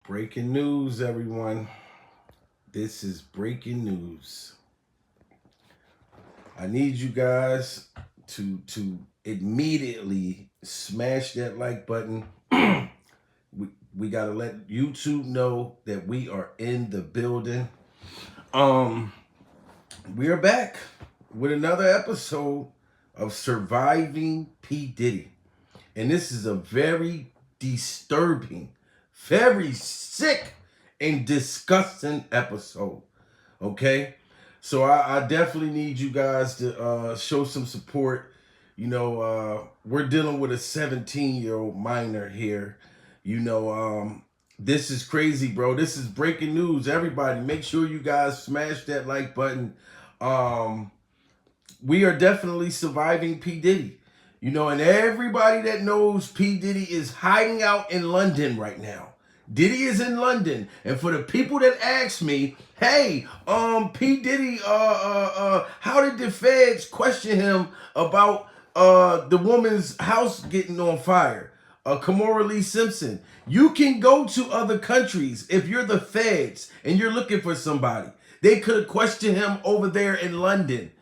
Breaking news, everyone. This is breaking news. I need you guys to immediately smash that like button. we gotta let YouTube know that we are in the building. Um, we are back with another episode of Surviving P. Diddy. And this is a very disturbing, very sick, and disgusting episode. Okay? So I definitely need you guys to show some support. We're dealing with a 17-year-old minor here. This is crazy, bro. This is breaking news. Everybody, make sure you guys smash that like button. We are definitely surviving P. Diddy. And everybody that knows P. Diddy is hiding out in London right now. Diddy is in London. And for the people that ask me, hey, P. Diddy, how did the feds question him about the woman's house getting on fire? Kamora Lee Simpson. You can go to other countries if you're the feds and you're looking for somebody. They could question him over there in London,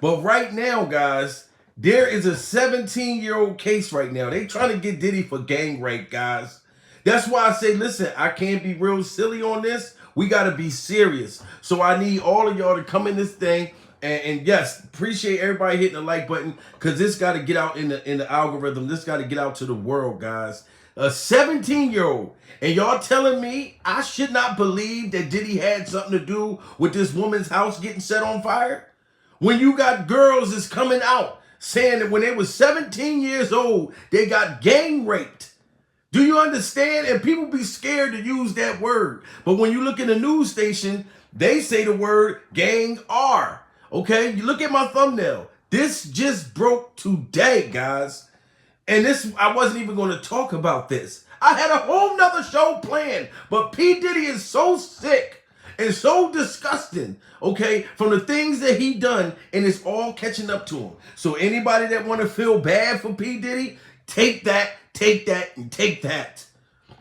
But right now, guys, there is a 17-year-old case right now. They trying to get Diddy for gang rape, guys. That's why I say, listen, I can't be real silly on this. We got to be serious. So I need all of y'all to come in this thing. And yes, appreciate everybody hitting the like button because this got to get out in the algorithm. This got to get out to the world, guys. A 17-year-old. And y'all telling me I should not believe that Diddy had something to do with this woman's house getting set on fire? When you got girls that's coming out saying that when they was 17 years old, they got gang raped. Do you understand? And people be scared to use that word. But when you look in the news station, they say the word gang R. Okay? You look at my thumbnail. This just broke today, guys. And this, I wasn't even going to talk about this. I had a whole nother show planned. But P. Diddy is so sick and so disgusting, okay, from the things that he done, and it's all catching up to him. So anybody that want to feel bad for P. Diddy, take that, and take that.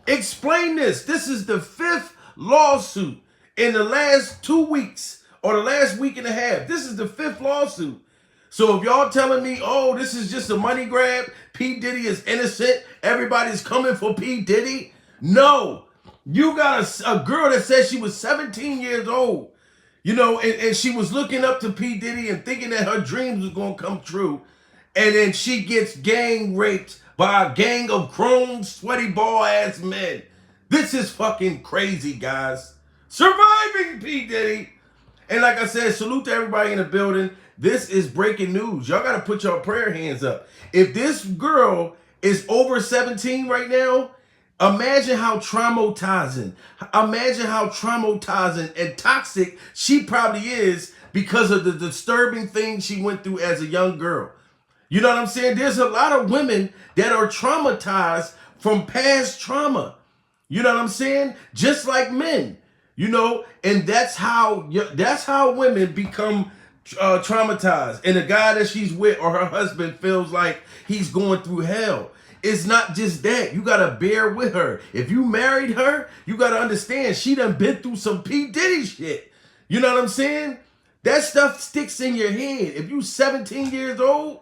Explain this. This is the 5th lawsuit in the last 2 weeks or the last week and a half. This is the 5th lawsuit. So if y'all telling me, oh, this is just a money grab, P. Diddy is innocent, everybody's coming for P. Diddy, no. You got a girl that said she was 17 years old, and she was looking up to P. Diddy and thinking that her dreams was going to come true. And then she gets gang raped by a gang of grown, sweaty, ball-ass men. This is fucking crazy, guys. Surviving P. Diddy. And like I said, salute to everybody in the building. This is breaking news. Y'all got to put your prayer hands up. If this girl is over 17 right now, imagine how traumatizing and toxic she probably is because of the disturbing things she went through as a young girl. You know what I'm saying? There's a lot of women that are traumatized from past trauma. You know what I'm saying? Just like men, and that's how women become traumatized. And the guy that she's with or her husband feels like he's going through hell. It's not just that. You got to bear with her. If you married her, you got to understand she done been through some P. Diddy shit. You know what I'm saying? That stuff sticks in your head. If you 17 years old,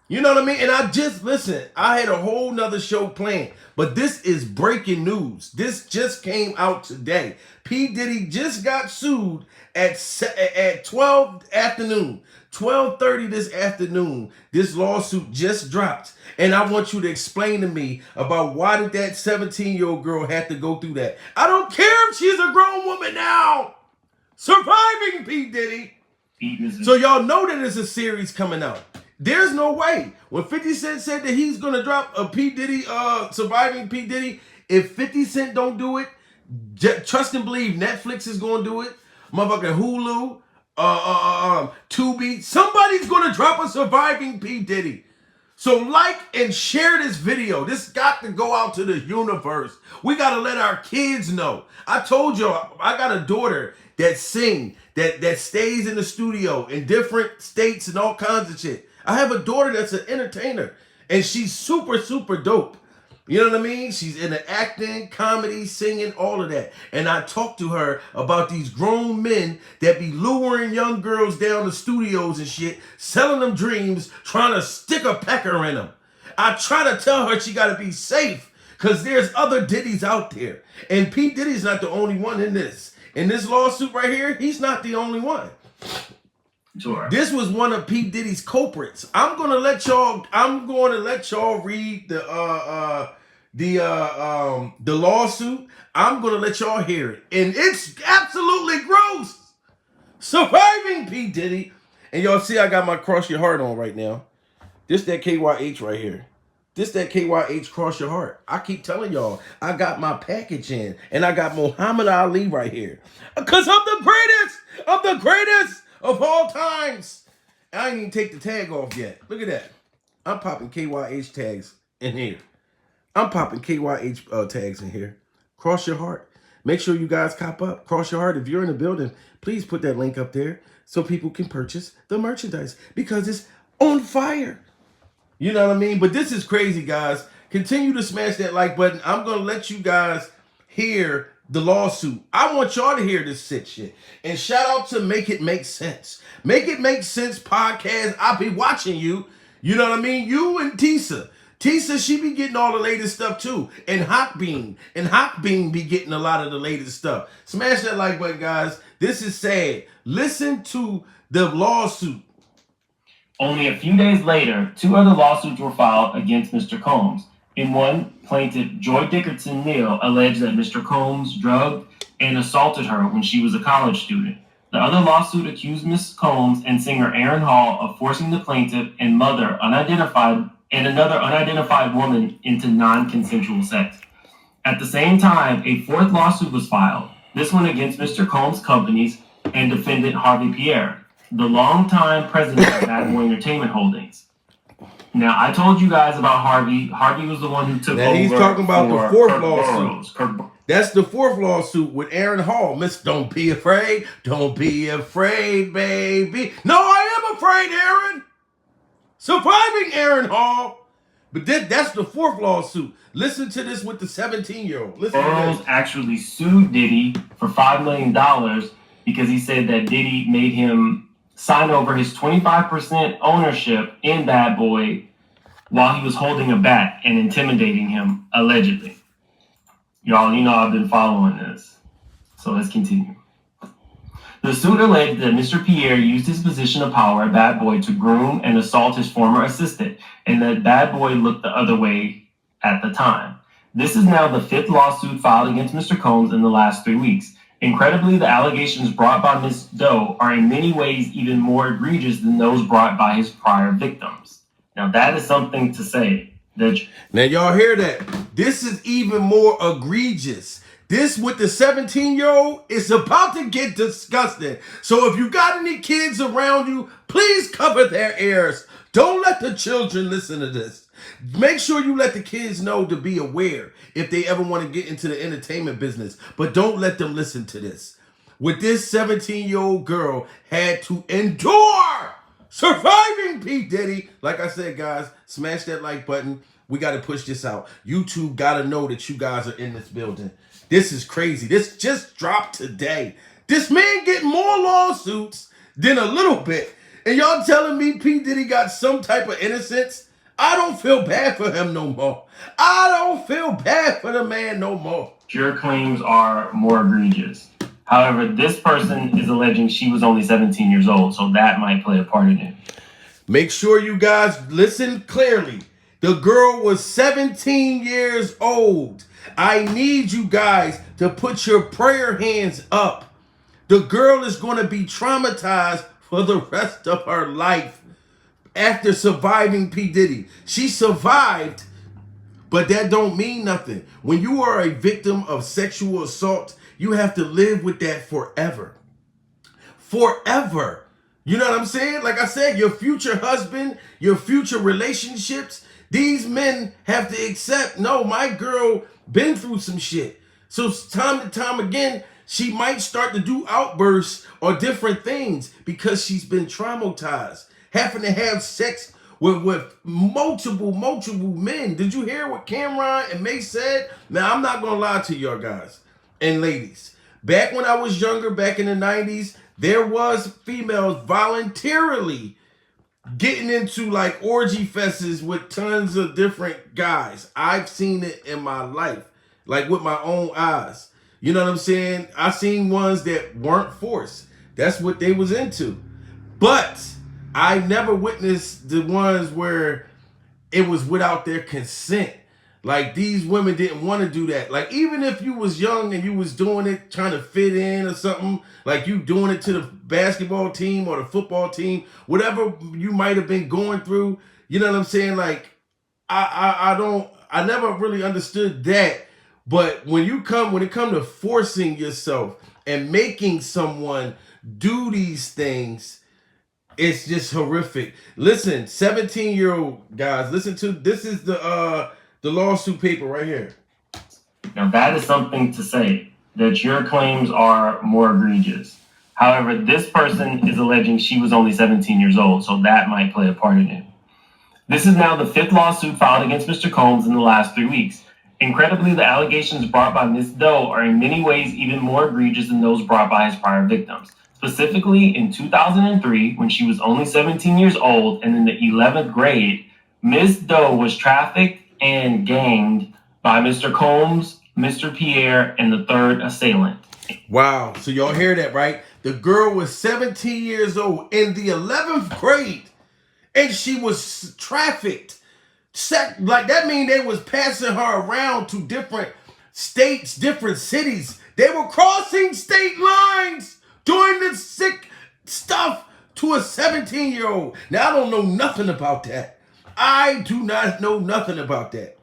you know what I mean? And I had a whole nother show planned. But this is breaking news. This just came out today. P. Diddy just got sued at 12 afternoon. 12:30 this afternoon. This lawsuit just dropped. And I want you to explain to me about why did that 17-year-old girl have to go through that. I don't care if she's a grown woman now. Surviving P. Diddy. So y'all know that there's a series coming out. There's no way. When 50 Cent said that he's going to drop a P. Diddy, Surviving P. Diddy, if 50 Cent don't do it, trust and believe Netflix is going to do it. Motherfucking Hulu, Tubi, somebody's going to drop a Surviving P. Diddy. So like and share this video. This got to go out to the universe. We got to let our kids know. I told y'all, I got a daughter that sing, that stays in the studio in different states and all kinds of shit. I have a daughter that's an entertainer, and she's super, super dope. You know what I mean? She's in the acting, comedy, singing, all of that. And I talked to her about these grown men that be luring young girls down to studios and shit, selling them dreams, trying to stick a pecker in them. I try to tell her she got to be safe because there's other Diddys out there. And P. Diddy's not the only one in this. In this lawsuit right here, he's not the only one. Sure. This was one of P. Diddy's culprits. I'm gonna let y'all read the lawsuit. I'm gonna let y'all hear it. And it's absolutely gross. Surviving P. Diddy. And y'all see I got my Cross Your Heart on right now. This that KYH right here. This that KYH Cross Your Heart. I keep telling y'all, I got my package in. And I got Muhammad Ali right here. Because I'm the greatest. I'm the greatest of all times. I ain't even take the tag off yet. Look at that. I'm popping KYH tags in here. I'm popping KYH tags in here. Cross Your Heart. Make sure you guys cop up. Cross Your Heart. If you're in the building, please put that link up there so people can purchase the merchandise because it's on fire. You know what I mean? But this is crazy, guys. Continue to smash that like button. I'm going to let you guys hear the lawsuit. I want y'all to hear this shit. And shout out to Make It Make Sense. Make It Make Sense podcast. I'll be watching you. You know what I mean? You and Tisa. Tisa, she be getting all the latest stuff too. And Hawkbeam. And Hawkbeam be getting a lot of the latest stuff. Smash that like button, guys. This is sad. Listen to the lawsuit. Only a few days later, 2 other lawsuits were filed against Mr. Combs. In one, plaintiff Joy Dickerson Neal alleged that Mr. Combs drugged and assaulted her when she was a college student. The other lawsuit accused Ms. Combs and singer Aaron Hall of forcing the plaintiff and another unidentified woman into non-consensual sex. At the same time, a 4th lawsuit was filed, this one against Mr. Combs' companies and defendant Harvey Pierre, the longtime president of Bad Boy Entertainment Holdings. Now, I told you guys about Harvey. Harvey was the one who took over. He's talking about the 4th lawsuit. Burroughs. That's the 4th lawsuit with Aaron Hall. Miss, don't be afraid. Don't be afraid, baby. No, I am afraid, Aaron. Surviving Aaron Hall. But that's the 4th lawsuit. Listen to this with the 17-year-old. Burroughs actually sued Diddy for $5 million because he said that Diddy made him sign over his 25% ownership in Bad Boy while he was holding a bat and intimidating him, allegedly. Y'all, you know I've been following this. So let's continue. The suit alleged that Mr. Pierre used his position of power at Bad Boy to groom and assault his former assistant, and that Bad Boy looked the other way at the time. This is now the 5th lawsuit filed against Mr. Combs in the last 3 weeks. Incredibly, the allegations brought by Ms. Doe are in many ways even more egregious than those brought by his prior victims. Now, that is something to say. Now, y'all hear that? This is even more egregious. This with the 17-year-old is about to get disgusting. So if you got any kids around you, please cover their ears. Don't let the children listen to this. Make sure you let the kids know to be aware if they ever want to get into the entertainment business. But don't let them listen to this. With this 17-year-old girl had to endure surviving P. Diddy. Like I said, guys, smash that like button. We got to push this out. YouTube got to know that you guys are in this building. This is crazy. This just dropped today. This man getting more lawsuits than a little bit. And y'all telling me P. Diddy got some type of innocence? I don't feel bad for him no more. I don't feel bad for the man no more. Your claims are more egregious. However, this person is alleging she was only 17 years old, so that might play a part in it. Make sure you guys listen clearly. The girl was 17 years old. I need you guys to put your prayer hands up. The girl is going to be traumatized for the rest of her life. After surviving P. Diddy. She survived, but that don't mean nothing. When you are a victim of sexual assault, you have to live with that forever. Forever. You know what I'm saying? Like I said, your future husband, your future relationships, these men have to accept, no, my girl been through some shit. So time to time again, she might start to do outbursts or different things because she's been traumatized. Having to have sex with multiple men. Did you hear what Cameron and May said? Now, I'm not going to lie to y'all guys and ladies. Back when I was younger, back in the 90s, there was females voluntarily getting into like orgy fests with tons of different guys. I've seen it in my life, like with my own eyes. You know what I'm saying? I seen ones that weren't forced. That's what they was into. But I never witnessed the ones where it was without their consent. Like these women didn't want to do that. Like even if you was young and you was doing it trying to fit in or something, like you doing it to the basketball team or the football team, whatever you might have been going through, you know what I'm saying? Like I never really understood that. But when it come to forcing yourself and making someone do these things, it's just horrific. Listen, 17-year-old guys, listen to this is the lawsuit paper right here. Now that is something to say, that your claims are more egregious. However, this person is alleging she was only 17 years old, so that might play a part in it. This is now the 5th lawsuit filed against Mr. Combs in the last 3 weeks. Incredibly, the allegations brought by Ms. Doe are in many ways even more egregious than those brought by his prior victims. Specifically, in 2003, when she was only 17 years old and in the 11th grade, Ms. Doe was trafficked and ganged by Mr. Combs, Mr. Pierre, and the third assailant. Wow. So y'all hear that, right? The girl was 17 years old in the 11th grade, and she was trafficked. Like that means they was passing her around to different states, different cities. They were crossing state lines doing this sick stuff to a 17-year-old. Now I don't know nothing about that. I do not know nothing about that.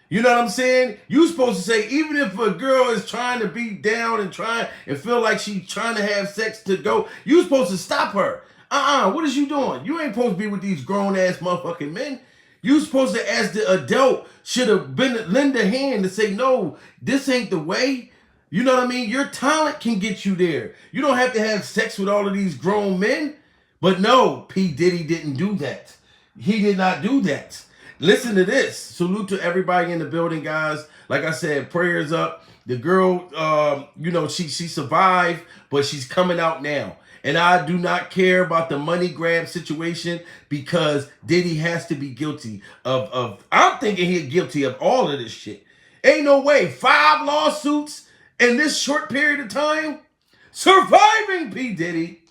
You know what I'm saying? You supposed to say, even if a girl is trying to be down and trying and feel like she's trying to have sex to go, you supposed to stop her. What is you doing? You ain't supposed to be with these grown ass motherfucking men. You supposed to, as the adult, should have been lend a hand to say, no, this ain't the way. You know what I mean? Your talent can get you there. You don't have to have sex with all of these grown men. But no, P. Diddy didn't do that. He did not do that. Listen to this. Salute to everybody in the building, guys. Like I said, prayers up. The girl, she survived, but she's coming out now. And I do not care about the money grab situation because Diddy has to be guilty of I'm thinking he's guilty of all of this shit. Ain't no way. 5 lawsuits in this short period of time? Surviving P. Diddy.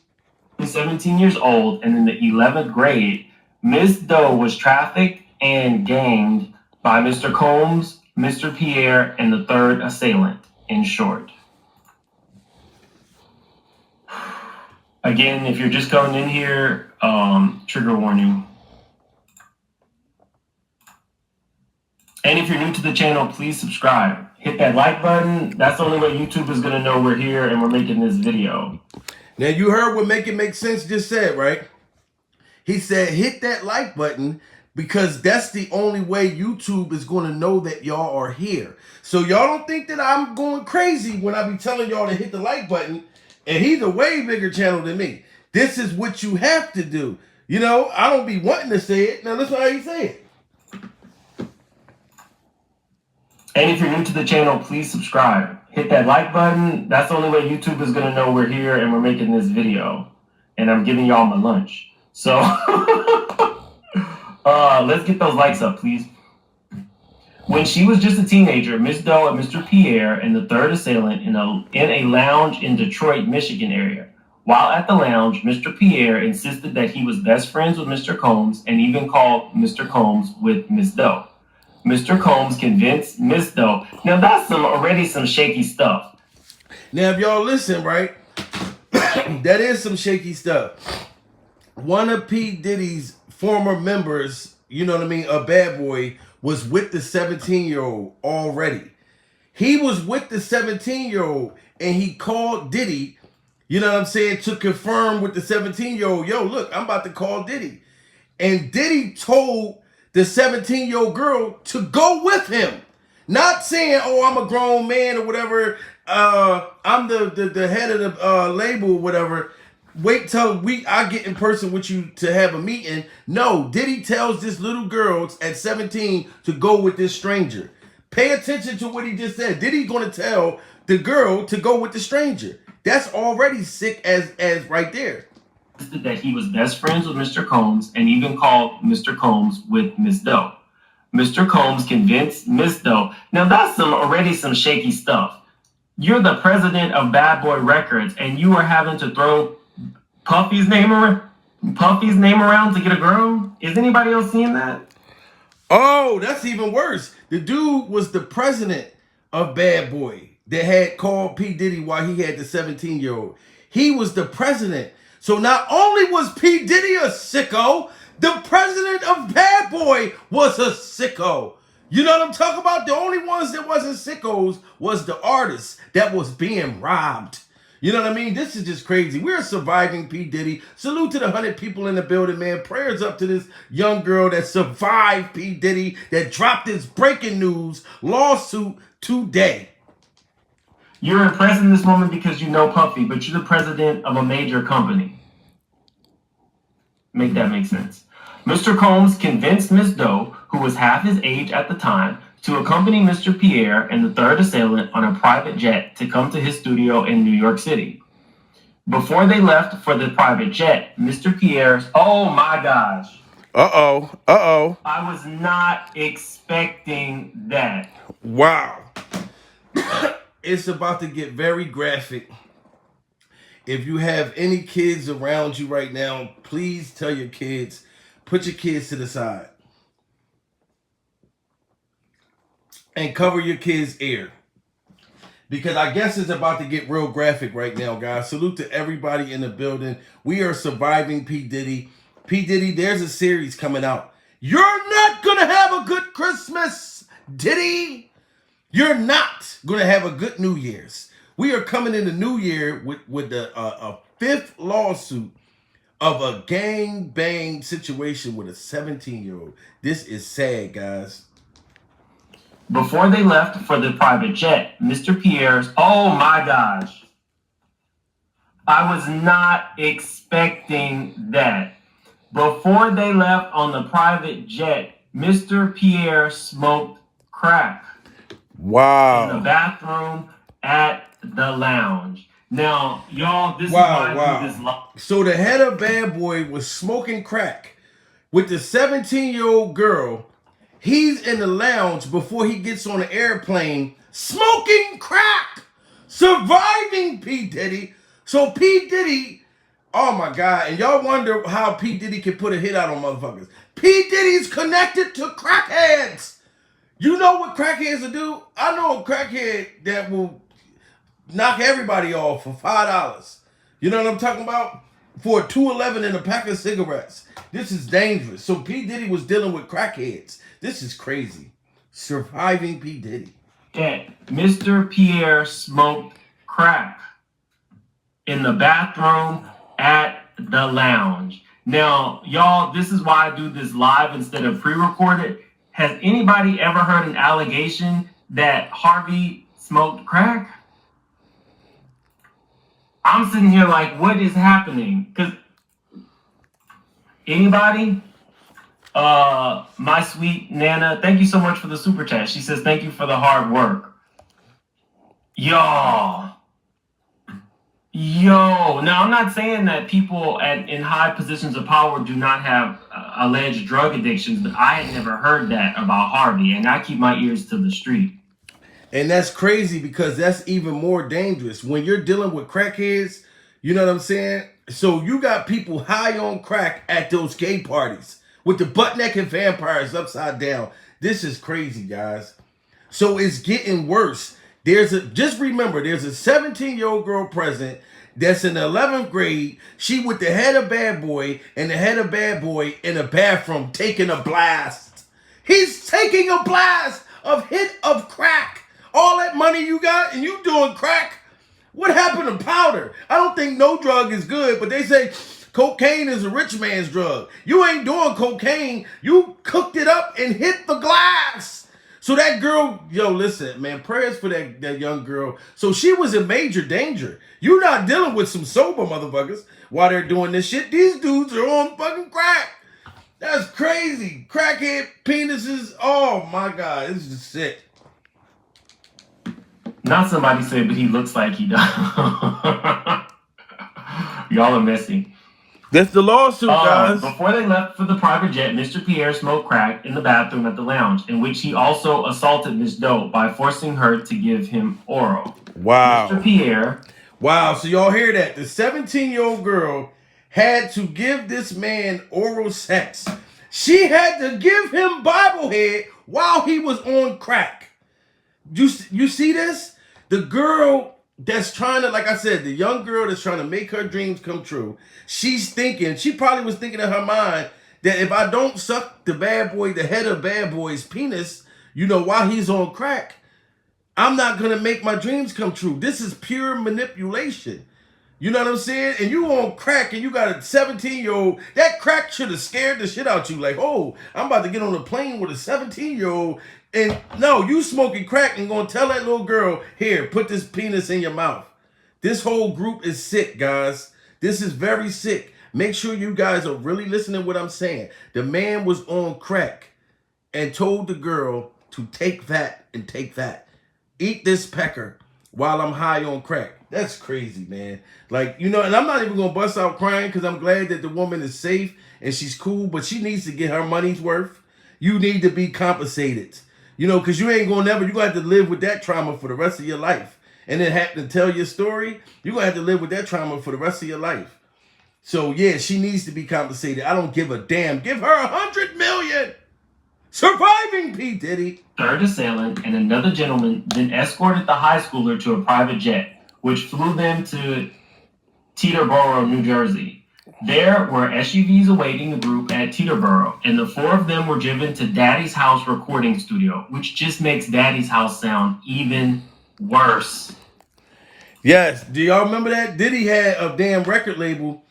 17 years old and in the 11th grade, Ms. Doe was trafficked and ganged by Mr. Combs, Mr. Pierre, and the third assailant, in short. Again, if you're just coming in here, trigger warning. And if you're new to the channel, please subscribe. Hit that like button. That's the only way YouTube is going to know we're here and we're making this video. Now, you heard what Make It Make Sense just said, right? He said, hit that like button because that's the only way YouTube is going to know that y'all are here. So y'all don't think that I'm going crazy when I be telling y'all to hit the like button. And he's a way bigger channel than me. This is what you have to do. You know, I don't be wanting to say it. Now listen how you say it. And if you're new to the channel, please subscribe. Hit that like button. That's the only way YouTube is going to know we're here and we're making this video. And I'm giving y'all my lunch. So let's get those likes up, please. When she was just a teenager, Ms. Doe and Mr. Pierre and the third assailant in a lounge in Detroit, Michigan area. While at the lounge, Mr. Pierre insisted that he was best friends with Mr. Combs and even called Mr. Combs with Ms. Doe. Mr. Combs convinced Ms. Doe. Now that's already some shaky stuff. Now if y'all listen, right, that is some shaky stuff. One of P. Diddy's former members, you know what I mean, a bad boy, was with the 17-year-old already. He was with the 17-year-old and he called Diddy, you know what I'm saying, to confirm with the 17-year-old, yo, look, I'm about to call Diddy. And Diddy told the 17-year-old girl to go with him. Not saying, oh, I'm a grown man or whatever, I'm the head of the label or whatever. wait till I get in person with you to have a meeting. No, Diddy tells this little girl at 17 to go with this stranger. Pay attention to what he just said. Diddy gonna tell the girl to go with the stranger. That's already sick as right there. That he was best friends with Mr. Combs and even called Mr. Combs with Miss Doe. Mr. Combs convinced Miss Doe. Now that's already some shaky stuff. You're the president of Bad Boy Records and you are having to throw Puffy's name around to get a girl? Is anybody else seeing that? Oh, that's even worse. The dude was the president of Bad Boy that had called P. Diddy while he had the 17-year-old. He was the president. So not only was P. Diddy a sicko, the president of Bad Boy was a sicko. You know what I'm talking about? The only ones that wasn't sickos was the artists that was being robbed. You know what I mean? This is just crazy. We're surviving P. Diddy. Salute to the 100 people in the building, man. Prayers up to this young girl that survived P. Diddy, that dropped this breaking news lawsuit today. You're impressed in this moment because you know Puffy, but you're the president of a major company. Make that make sense. Mr. Combs convinced Miss Doe, who was half his age at the time, to accompany Mr. Pierre and the third assailant on a private jet to come to his studio in New York City. Before they left for the private jet, Mr. Pierre's, oh my gosh. Uh-oh. I was not expecting that. Wow. It's about to get very graphic. If you have any kids around you right now, please tell your kids, put your kids to the side. And cover your kids' ear. Because I guess it's about to get real graphic right now, guys. Salute to everybody in the building. We are surviving P. Diddy. P. Diddy, there's a series coming out. You're not going to have a good Christmas, Diddy. You're not going to have a good New Year's. We are coming in the new year with a fifth lawsuit of a gang bang situation with a 17-year-old. This is sad, guys. Before they left for the private jet, Mr. Pierre's, oh my gosh. I was not expecting that. Before they left on the private jet, Mr. Pierre smoked crack. Wow. In the bathroom at the lounge. Now, y'all, this is why I do this. So the head of Bad Boy was smoking crack with the 17-year-old girl. He's in the lounge before he gets on the airplane smoking crack, surviving P. Diddy. So P. Diddy, oh my God, and y'all wonder how P. Diddy can put a hit out on motherfuckers. P. Diddy's connected to crackheads. You know what crackheads will do? I know a crackhead that will knock everybody off for $5. You know what I'm talking about? For a $2.11 and a pack of cigarettes. This is dangerous. So P. Diddy was dealing with crackheads. This is crazy. Surviving P. Diddy. That Mr. Pierre smoked crack in the bathroom at the lounge. Now, y'all, this is why I do this live instead of pre-recorded. Has anybody ever heard an allegation that Harvey smoked crack? I'm sitting here like, what is happening? Because anybody? My sweet Nana, thank you so much for the super chat. She says, thank you for the hard work. Y'all. Now I'm not saying that people in high positions of power do not have alleged drug addictions, but I had never heard that about Harvey, and I keep my ears to the street. And that's crazy because that's even more dangerous. When you're dealing with crackheads, you know what I'm saying? So you got people high on crack at those gay parties with the butt-naked vampires upside down. This is crazy, guys. So it's getting worse. Just remember, there's a 17-year-old girl present that's in the 11th grade. She with the head of Bad Boy and the head of Bad Boy in a bathroom taking a blast. He's taking a blast of hit of crack. All that money you got and you doing crack. What happened to powder? I don't think no drug is good, but they say cocaine is a rich man's drug. You ain't doing cocaine. You cooked it up and hit the glass. So So that girl, yo, listen, man, prayers for that young girl. So she was in major danger. You're not dealing with some sober motherfuckers while they're doing this shit. These dudes are on fucking crack. That's crazy. Crackhead penises. Oh my God, this is sick. Not somebody said, but he looks like he does. Y'all are messy. That's the lawsuit, guys. Before they left for the private jet, Mr. Pierre smoked crack in the bathroom at the lounge, in which he also assaulted Miss Doe by forcing her to give him oral. Wow. Mr. Pierre. Wow, so y'all hear that? The 17-year-old girl had to give this man oral sex. She had to give him Biblehead while he was on crack. You see this? The girl that's trying to, like I said, the young girl that's trying to make her dreams come true. She probably was thinking in her mind that if I don't suck the head of bad boy's penis, while he's on crack, I'm not going to make my dreams come true. This is pure manipulation. You know what I'm saying? And you on crack and you got a 17-year-old. That crack should have scared the shit out you. Like, oh, I'm about to get on a plane with a 17-year-old. And no, you smoking crack and going to tell that little girl, here, put this penis in your mouth. This whole group is sick, guys. This is very sick. Make sure you guys are really listening to what I'm saying. The man was on crack and told the girl to take that and take that. Eat this pecker while I'm high on crack. That's crazy, man. Like, and I'm not even going to bust out crying because I'm glad that the woman is safe and she's cool, but she needs to get her money's worth. You need to be compensated, because you ain't going to you're going to have to live with that trauma for the rest of your life. And then have to tell your story, you're going to have to live with that trauma for the rest of your life. So, yeah, she needs to be compensated. I don't give a damn. Give her $100 million. Surviving P. Diddy. Third assailant and another gentleman then escorted the high schooler to a private jet, which flew them to Teterboro, New Jersey. There were SUVs awaiting the group at Teterboro, and the four of them were driven to Daddy's House recording studio, which just makes Daddy's House sound even worse. Yes. Do y'all remember that? Diddy had a damn record label.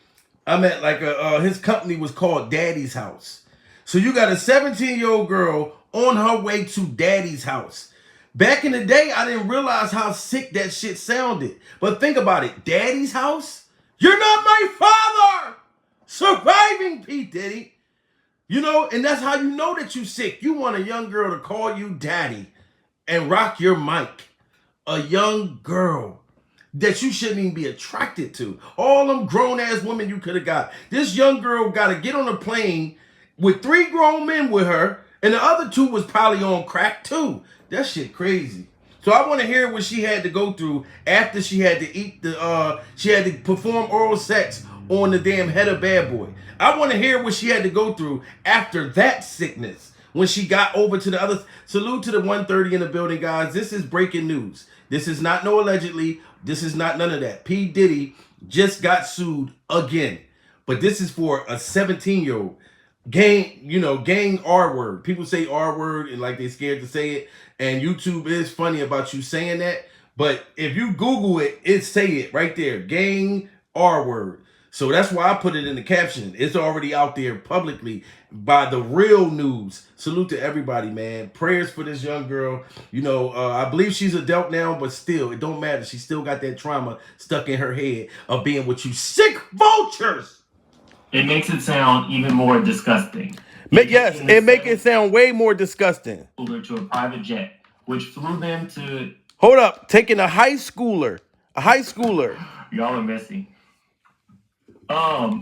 His company was called Daddy's House. So you got a 17-year-old girl on her way to Daddy's house. Back in the day, I didn't realize how sick that shit sounded. But think about it. Daddy's house? You're not my father! Surviving P. Diddy. And that's how you know that you sick. You want a young girl to call you daddy and rock your mic. A young girl that you shouldn't even be attracted to. All them grown-ass women you could have got. This young girl got to get on a plane with 3 grown men with her, and the other 2 was probably on crack too. That shit crazy. So I want to hear what she had to go through after she had to she had to perform oral sex on the damn head of bad boy. I want to hear what she had to go through after that sickness when she got over to the other. Salute to the 130 in the building, guys. This is breaking news. This is not no allegedly. This is not none of that. P. Diddy just got sued again. But this is for a 17-year-old. Gang R word. People say R word and like they scared to say it. And YouTube is funny about you saying that. But if you Google it, it say it right there. Gang R word. So that's why I put it in the caption. It's already out there publicly by the real news. Salute to everybody, man. Prayers for this young girl. I believe she's adult now, but still, it don't matter. She still got that trauma stuck in her head of being with you sick vultures. It makes it sound even more disgusting. Yes, it makes it sound way more disgusting. To a private jet, which flew them to... Hold up, taking a high schooler. Y'all are messy.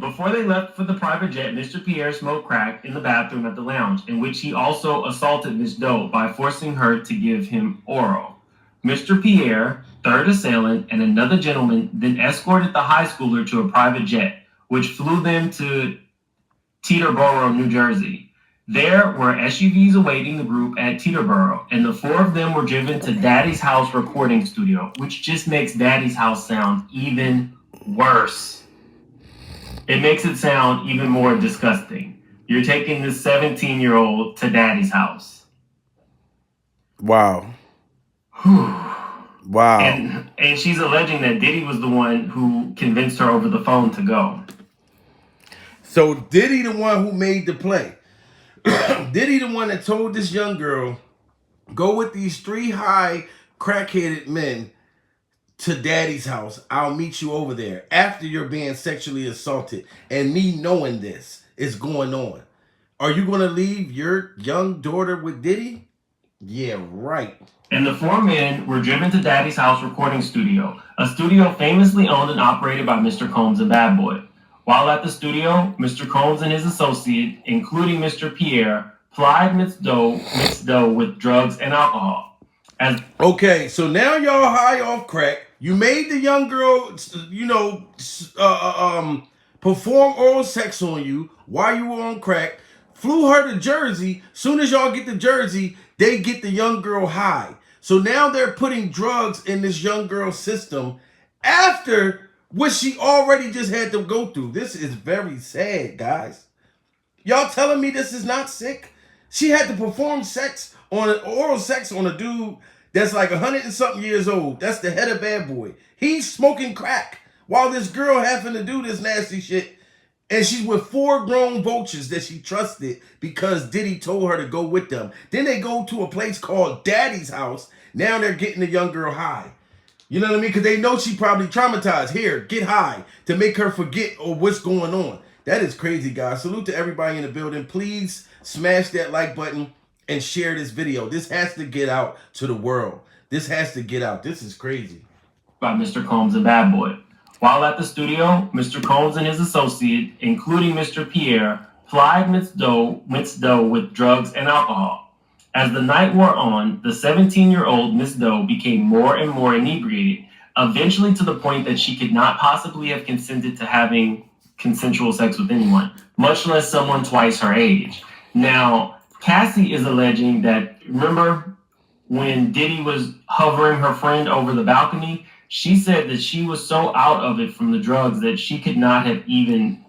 Before they left for the private jet, Mr. Pierre smoked crack in the bathroom at the lounge, in which he also assaulted Miss Doe by forcing her to give him oral. Mr. Pierre, third assailant, and another gentleman then escorted the high schooler to a private jet, which flew them to Teterboro, New Jersey. There were SUVs awaiting the group at Teterboro, and the four of them were driven to Daddy's House recording studio, which just makes Daddy's House sound even worse. It makes it sound even more disgusting. You're taking this 17-year-old to Daddy's house. Wow. Wow. And she's alleging that Diddy was the one who convinced her over the phone to go. So Diddy the one who made the play. Diddy the one that told this young girl Go with these 3 high crackheaded men to daddy's house. I'll meet you over there after you're being sexually assaulted and me knowing this is going on. Are you going to leave your young daughter with Diddy? Yeah, right. And the 4 men were driven to Daddy's house recording studio, a studio famously owned and operated by Mr. Combs and Bad Boy. While at the studio, Mr. Combs and his associate, including Mr. Pierre, plied Miss Doe with drugs and alcohol. Okay, so now y'all high off crack. You made the young girl, perform oral sex on you while you were on crack. Flew her to Jersey. Soon as y'all get to Jersey, they get the young girl high. So now they're putting drugs in this young girl's system after what she already just had to go through. This is very sad, guys. Y'all telling me this is not sick? She had to perform oral sex on a dude that's like 100 and something years old. That's the head of Bad Boy. He's smoking crack while this girl having to do this nasty shit. And she's with 4 grown vultures that she trusted because Diddy told her to go with them. Then they go to a place called Daddy's house. Now they're getting the young girl high. You know what I mean? Because they know she probably traumatized. Here, get high to make her forget or what's going on. That is crazy, guys. Salute to everybody in the building. Please smash that like button and share this video. This has to get out to the world. This has to get out. This is crazy. By Mr. Combs and Bad Boy. While at the studio, Mr. Combs and his associate, including Mr. Pierre, plied Miss Doe with drugs and alcohol. As the night wore on, the 17-year-old Miss Doe became more and more inebriated, eventually to the point that she could not possibly have consented to having consensual sex with anyone, much less someone twice her age. Now, Cassie is alleging that, remember when Diddy was hovering her friend over the balcony? She said that she was so out of it from the drugs that she could not have even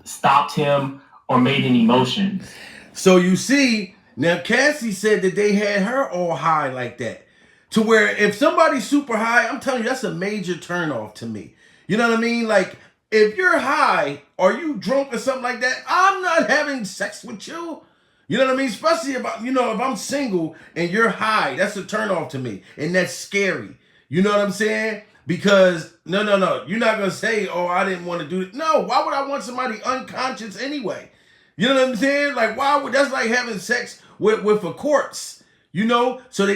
stopped him or made any motions. So you see, now Cassie said that they had her all high like that. To where if somebody's super high, I'm telling you, that's a major turnoff to me. You know what I mean? Like, if you're high or you drunk or something like that, I'm not having sex with you. You know what I mean? Especially if I'm single and you're high, that's a turnoff to me. And that's scary. You know what I'm saying? Because, no. You're not going to say, oh, I didn't want to do it. No, why would I want somebody unconscious anyway? You know what I'm saying? Like, that's like having sex with a corpse. You know? So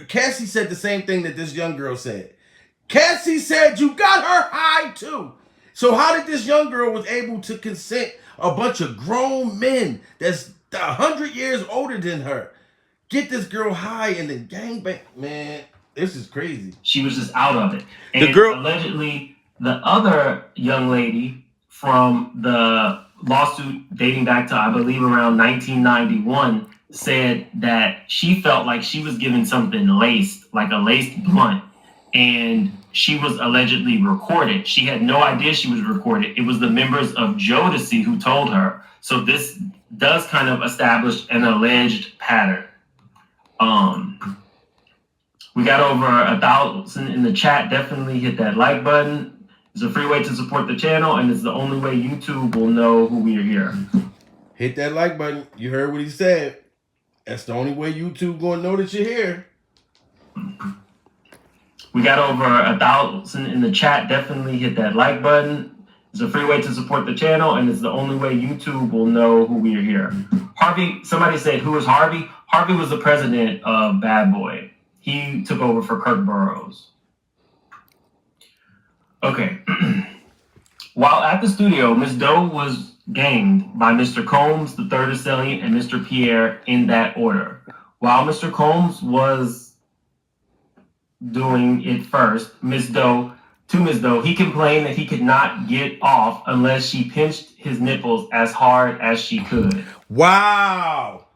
Cassie said the same thing that this young girl said. Cassie said you got her high too. So how did this young girl was able to consent a bunch of grown men that's 100 years older than her get this girl high and then gangbang? Man, this is crazy. She was just out of it. And allegedly, the other young lady from the lawsuit dating back to, I believe, around 1991, said that she felt like she was given something laced, like a laced blunt, and she was allegedly recorded. She had no idea she was recorded. It was the members of Jodeci who told her. So this does kind of establish an alleged pattern. We got over 1,000 in the chat. Definitely hit that like button. It's a free way to support the channel, and it's the only way YouTube will know who we are here. Hit that like button. You heard what he said. That's the only way YouTube gonna know that you're here. We got over 1,000 in the chat. Definitely hit that like button. It's a free way to support the channel, and it's the only way YouTube will know who we are here. Harvey, somebody said, who is Harvey? Harvey was the president of Bad Boy. He took over for Kirk Burroughs. Okay. While at the studio, Miss Doe was ganged by Mr. Combs, the third assailant, and Mr. Pierre in that order. While Mr. Combs was doing it first, Miss Doe, he complained that he could not get off unless she pinched his nipples as hard as she could. Wow.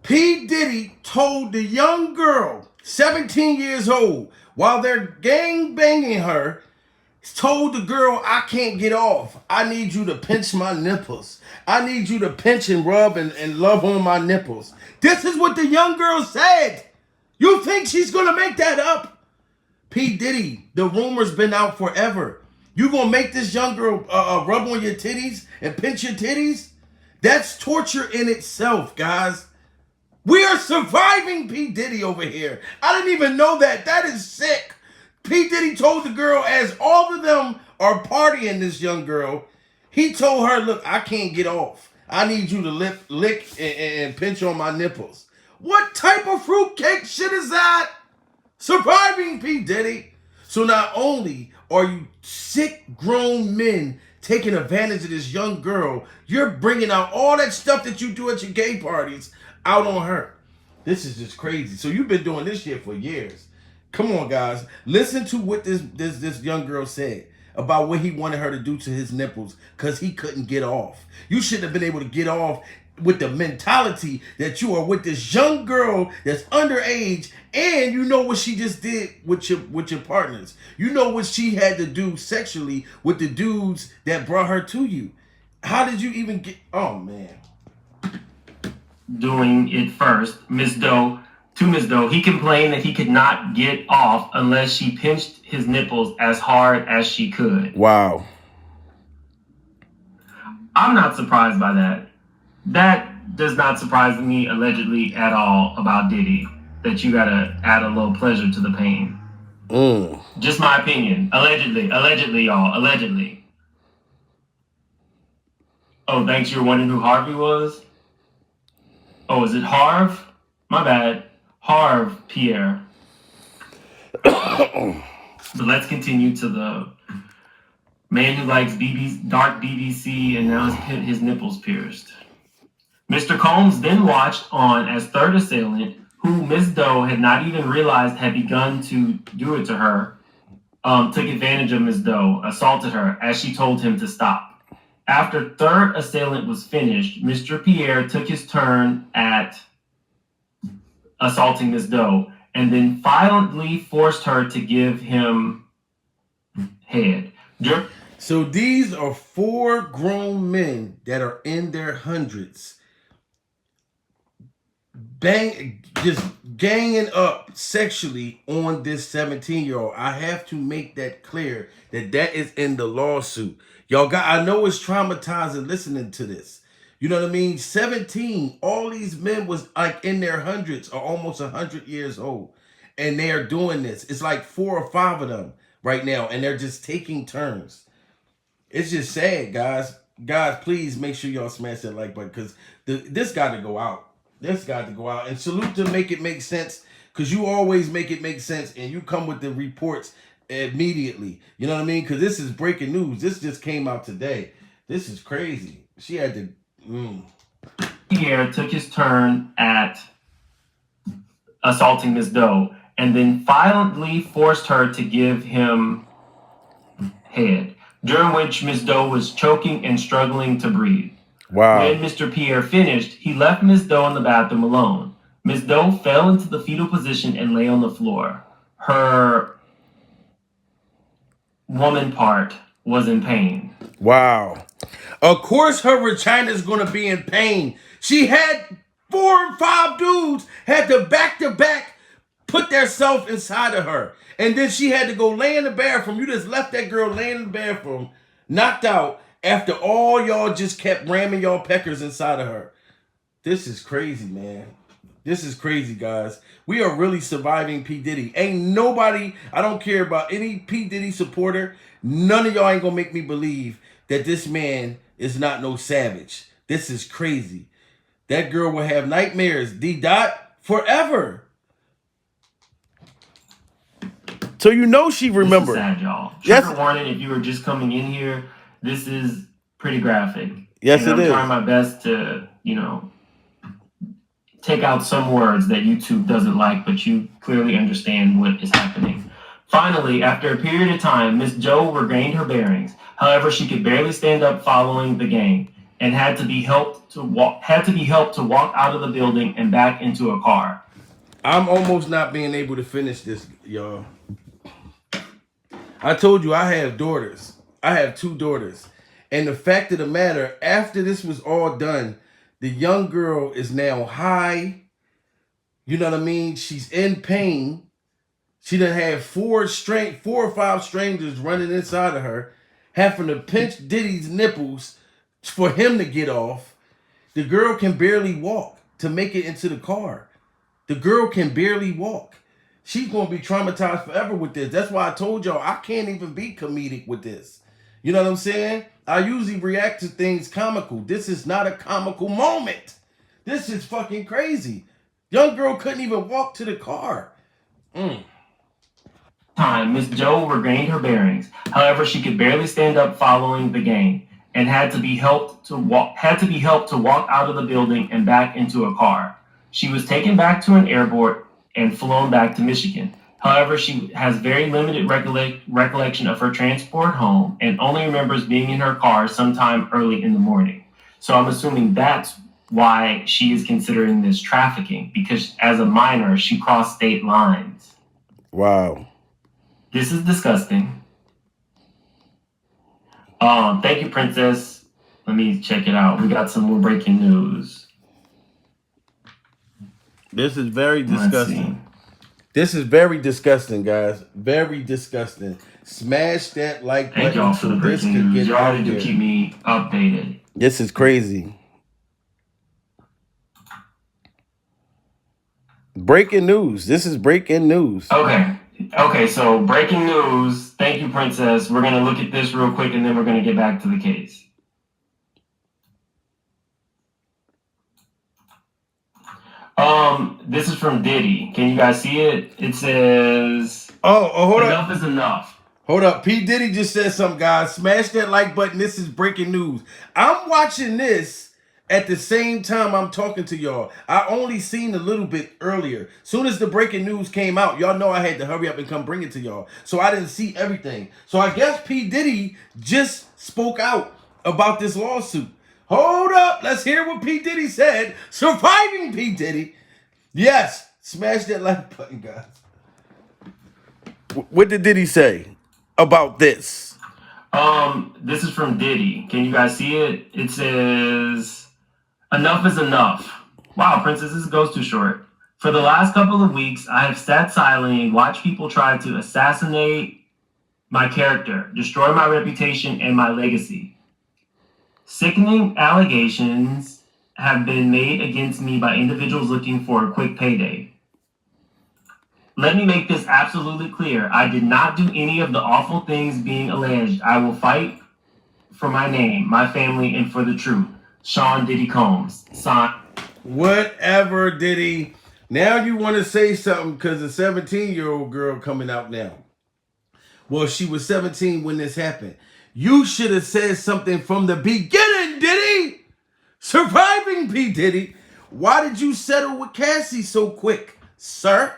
P. Diddy told the young girl, 17 years old, while they're gang banging her, told the girl, I can't get off. I need you to pinch my nipples. I need you to pinch and rub and love on my nipples. This is what the young girl said. You think she's going to make that up? P. Diddy, the rumor's been out forever. You going to make this young girl rub on your titties and pinch your titties? That's torture in itself, guys. We are surviving P. Diddy over here. I didn't even know that. That is sick. P. Diddy told the girl, as all of them are partying this young girl, he told her, look, I can't get off. I need you to lick and pinch on my nipples. What type of fruitcake shit is that? Surviving P. Diddy. So not only are you sick grown men taking advantage of this young girl, you're bringing out all that stuff that you do at your gay parties out on her. This is just crazy. So you've been doing this shit for years. Come on, guys. Listen to what this young girl said about what he wanted her to do to his nipples because he couldn't get off. You shouldn't have been able to get off with the mentality that you are with this young girl that's underage, and you know what she just did with your partners. You know what she had to do sexually with the dudes that brought her to you. How did you even get? Oh man. Doing it first, Miss Doe, he complained that he could not get off unless she pinched his nipples as hard as she could. Wow. I'm not surprised by that. That does not surprise me allegedly at all about Diddy, that you gotta add a little pleasure to the pain. Just my opinion. Allegedly, y'all. Allegedly. Oh, thanks. You're wondering who Harvey was? Oh, is it Harv? My bad. Harv Pierre. But let's continue to the man who likes dark BBC and now his nipples pierced. Mr. Combs then watched on as third assailant, who Ms. Doe had not even realized had begun to do it to her, took advantage of Ms. Doe, assaulted her as she told him to stop. After third assailant was finished, Mr. Pierre took his turn at assaulting Ms. Doe and then violently forced her to give him head. So these are 4 grown men that are in their hundreds, just ganging up sexually on this 17-year-old. I have to make that clear that is in the lawsuit. Y'all I know it's traumatizing listening to this. You know what I mean? 17, all these men was like in their hundreds or almost 100 years old. And they are doing this. It's like 4 or 5 of them right now. And they're just taking turns. It's just sad, guys. Guys, please make sure y'all smash that like button because this got to go out. This got to go out. And salute to Make It Make Sense because you always make it make sense and you come with the reports immediately. You know what I mean? Because this is breaking news. This just came out today. This is crazy. She had to... Pierre took his turn at assaulting Ms. Doe and then violently forced her to give him head, during which Ms. Doe was choking and struggling to breathe. Wow. When Mr. Pierre finished, he left Ms. Doe in the bathroom alone. Ms. Doe fell into the fetal position and lay on the floor. Her woman part was in pain. Wow. Of course her vagina is going to be in pain. She had 4 or 5 dudes had to back put their self inside of her. And then she had to go lay in the bathroom. You just left that girl laying in the bathroom, knocked out, after all y'all just kept ramming y'all peckers inside of her. This is crazy, man. This is crazy, guys. We are really surviving P. Diddy. Ain't nobody, I don't care about any P. Diddy supporter. None of y'all ain't gonna make me believe that this man is not no savage. This is crazy. That girl will have nightmares, D-Dot, forever. So you know she remembered. This is sad, y'all. Yes. Trigger warning, if you were just coming in here, this is pretty graphic. Yes, and it is. I'm trying my best to, take out some words that YouTube doesn't like, but you clearly understand what is happening. Finally, after a period of time, Miss Doe regained her bearings. However, she could barely stand up following the gang and had to be helped to walk out of the building and back into a car. I'm almost not being able to finish this, y'all. I told you I have daughters. I have 2 daughters. And the fact of the matter, after this was all done, the young girl is now high. You know what I mean? She's in pain. She done had 4 or 5 strangers running inside of her, having to pinch Diddy's nipples for him to get off. The girl can barely walk. to make it into the car. The girl can barely walk. She's going to be traumatized forever with this. That's why I told y'all I can't even be comedic with this. You know what I'm saying? I usually react to things comical. This is not a comical moment. This is fucking crazy. Young girl couldn't even walk to the car. Time, Miss Joe regained her bearings. However, she could barely stand up following the gang and had to be helped to walk out of the building and back into a car. She was taken back to an airport and flown back to Michigan. However, she has very limited recollection of her transport home and only remembers being in her car sometime early in the morning. So I'm assuming that's why she is considering this trafficking, because as a minor, she crossed state lines. Wow. This is disgusting. Thank you, Princess. Let me check it out. We got some more breaking news. This is very disgusting. This is very disgusting, guys. Very disgusting. Smash that like button. Thank y'all for the breaking news. Y'all need to keep me updated. This is crazy. Breaking news. This is breaking news. Okay, so breaking news. Thank you, Princess. We're going to look at this real quick and then we're going to get back to the case. This is from Diddy. Can you guys see it? It says, hold up. Enough is enough. Hold up. P. Diddy just said something, guys. Smash that like button. This is breaking news. I'm watching this at the same time I'm talking to y'all. I only seen a little bit earlier. Soon as the breaking news came out, y'all know I had to hurry up and come bring it to y'all. So I didn't see everything. So I guess P. Diddy just spoke out about this lawsuit. Hold up. Let's hear what P. Diddy said. Surviving P. Diddy. Yes. Smash that like button, guys. What did Diddy say about this? This is from Diddy. Can you guys see it? It says, enough is enough. Wow, Princess, this goes too short. For the last couple of weeks, I have sat silently and watched people try to assassinate my character, destroy my reputation and my legacy. Sickening allegations have been made against me by individuals looking for a quick payday. Let me make this absolutely clear. I did not do any of the awful things being alleged. I will fight for my name, my family, and for the truth. Sean Diddy Combs. Signed. Whatever, Diddy. Now you want to say something because a 17-year-old girl coming out now. Well, she was 17 when this happened. You should have said something from the beginning, Diddy. Surviving P. Diddy. Why did you settle with Cassie so quick, sir?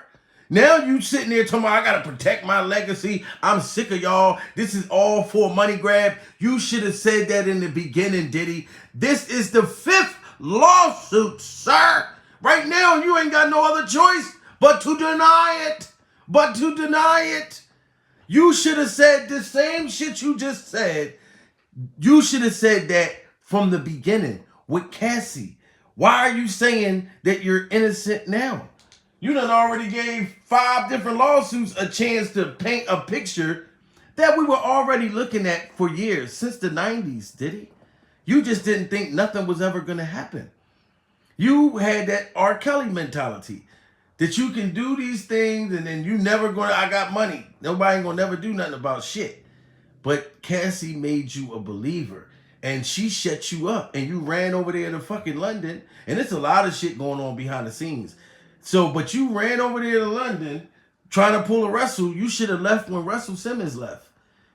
Now you sitting there talking about, I got to protect my legacy. I'm sick of y'all. This is all for a money grab. You should have said that in the beginning, Diddy. This is the 5th lawsuit, sir. Right now, you ain't got no other choice but to deny it. You should have said the same shit you just said. You should have said that from the beginning with Cassie. Why are you saying that you're innocent now? You done already gave 5 different lawsuits a chance to paint a picture that we were already looking at for years, since the 90s, Diddy. You just didn't think nothing was ever going to happen. You had that R. Kelly mentality that you can do these things and then you never going to, I got money. Nobody ain't going to never do nothing about shit. But Cassie made you a believer and she shut you up and you ran over there to fucking London. And it's a lot of shit going on behind the scenes. So, but you ran over there to London trying to pull a Russell. You should have left when Russell Simmons left.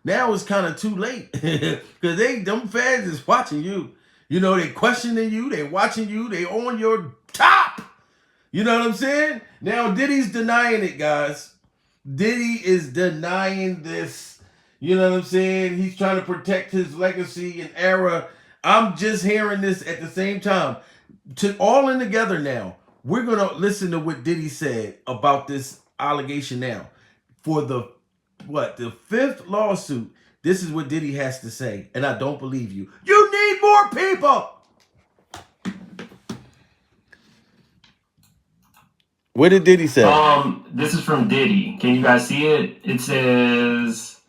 Now it's kind of too late because them fans is watching you. You know, they questioning you. They watching you. They on your top. You know what I'm saying? Now Diddy's denying it, guys. Diddy is denying this. You know what I'm saying? He's trying to protect his legacy and era. I'm just hearing this at the same time. All in together now. We're going to listen to what Diddy said about this allegation now. For the 5th lawsuit, this is what Diddy has to say. And I don't believe you. You need more people. What did Diddy say? This is from Diddy. Can you guys see it? It says,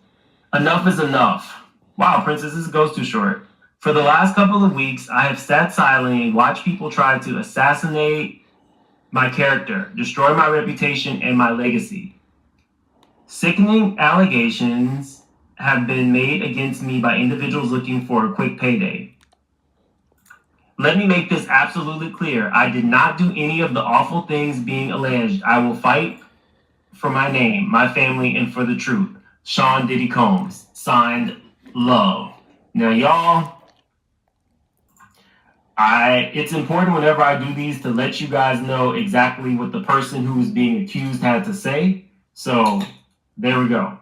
enough is enough. Wow, Princess, this goes too short. For the last couple of weeks, I have sat silently and watched people try to assassinate my character, destroy my reputation and my legacy. Sickening allegations have been made against me by individuals looking for a quick payday. Let me make this absolutely clear. I did not do any of the awful things being alleged. I will fight for my name, my family, and for the truth. Sean Diddy Combs. Signed, Love. Now, y'all, it's important whenever I do these to let you guys know exactly what the person who is being accused had to say. So, there we go.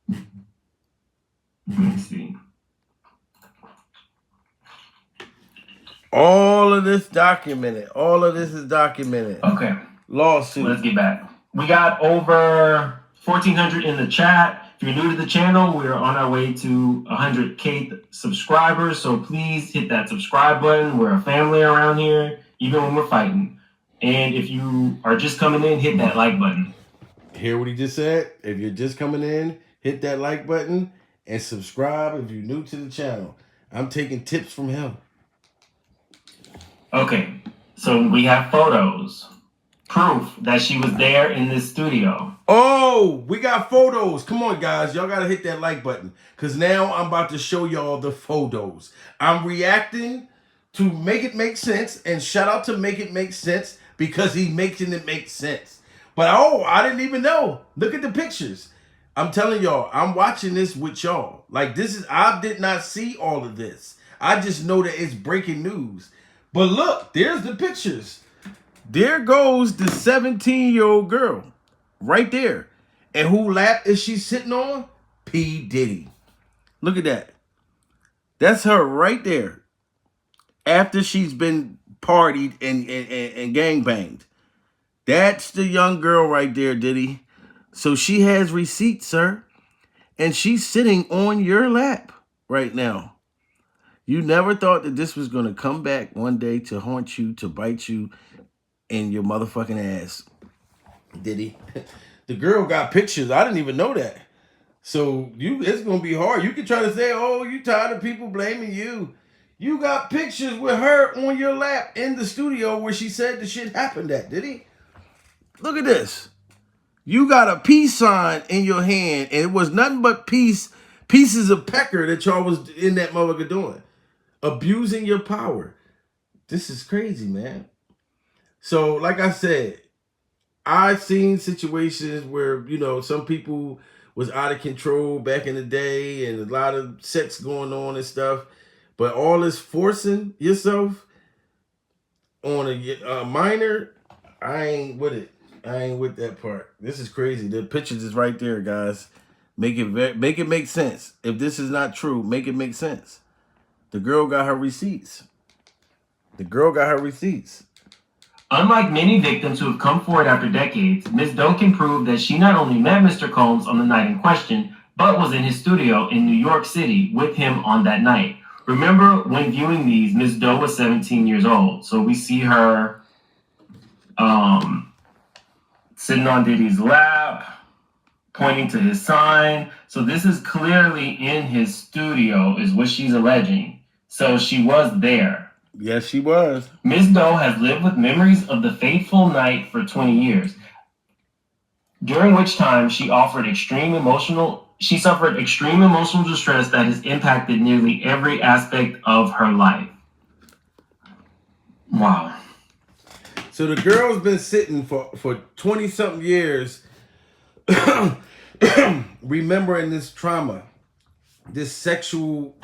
Let me see. All of this documented. All of this is documented. Okay. Lawsuit. Let's get back. We got over 1,400 in the chat. If you're new to the channel, we're on our way to 100K subscribers. So please hit that subscribe button. We're a family around here, even when we're fighting. And if you are just coming in, hit that like button. Hear what he just said? If you're just coming in, hit that like button and subscribe if you're new to the channel. I'm taking tips from him. Okay, so we have photos. Proof that she was there in this studio. Oh, we got photos. Come on, guys. Y'all got to hit that like button because now I'm about to show y'all the photos. I'm reacting to Make It Make Sense, and shout out to Make It Make Sense because he's making it make sense. But, oh, I didn't even know. Look at the pictures. I'm telling y'all, I'm watching this with y'all. Like, I did not see all of this. I just know that it's breaking news. But look, there's the pictures. There goes the 17-year-old girl right there. And who lap is she sitting on? P. Diddy. Look at that. That's her right there. After she's been partied and gangbanged. That's the young girl right there, Diddy. So she has receipts, sir. And she's sitting on your lap right now. You never thought that this was going to come back one day to haunt you, to bite you in your motherfucking ass. Diddy. The girl got pictures. I didn't even know that. So it's going to be hard. You can try to say, oh, you tired of people blaming you. You got pictures with her on your lap in the studio where she said the shit happened at, Diddy. Look at this. You got a peace sign in your hand, and it was nothing but pieces of pecker that y'all was in that motherfucker doing. Abusing your power. This is crazy, man. So, like I said, I've seen situations where, some people was out of control back in the day and a lot of sex going on and stuff. But all this forcing yourself on a minor, I ain't with it. I ain't with that part. This is crazy. The pictures is right there, guys. Make it make sense. If this is not true, make it make sense. The girl got her receipts. Unlike many victims who have come forward after decades, Ms. Doe can prove that she not only met Mr. Combs on the night in question, but was in his studio in New York City with him on that night. Remember, when viewing these, Ms. Doe was 17 years old. So we see her sitting on Diddy's lap, pointing to his sign. So this is clearly in his studio, is what she's alleging. So she was there. Yes, she was. Ms. Doe has lived with memories of the fateful night for 20 years, during which time she suffered extreme emotional distress that has impacted nearly every aspect of her life. Wow. So the girl's been sitting for 20-something years remembering this trauma, this sexual,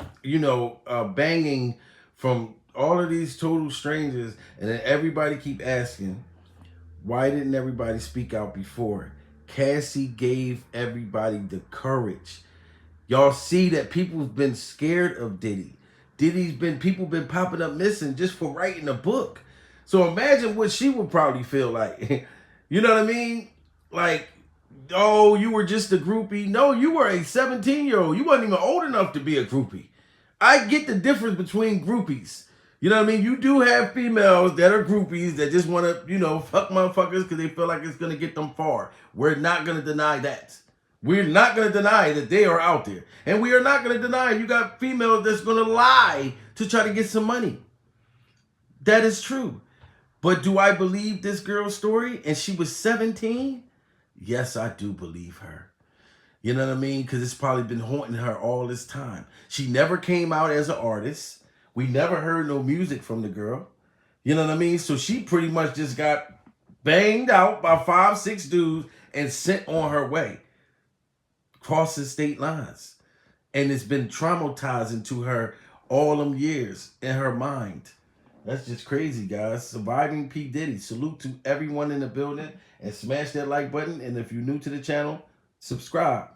banging from all of these total strangers, and then everybody keep asking, why didn't everybody speak out before? Cassie gave everybody the courage. Y'all see that people's been scared of Diddy. People been popping up missing just for writing a book. So imagine what she would probably feel like. You know what I mean? Like, oh, you were just a groupie. No, you were a 17-year-old. You wasn't even old enough to be a groupie. I get the difference between groupies. You know what I mean? You do have females that are groupies that just want to, fuck motherfuckers because they feel like it's going to get them far. We're not going to deny that. We're not going to deny that they are out there. And we are not going to deny you got females that's going to lie to try to get some money. That is true. But do I believe this girl's story? And she was 17? Yes, I do believe her. You know what I mean? Because it's probably been haunting her all this time. She never came out as an artist. We never heard no music from the girl. You know what I mean? So she pretty much just got banged out by 5, 6 dudes and sent on her way, crossing state lines. And it's been traumatizing to her all them years in her mind. That's just crazy, guys. Surviving P. Diddy. Salute to everyone in the building. And smash that like button. And if you're new to the channel, subscribe.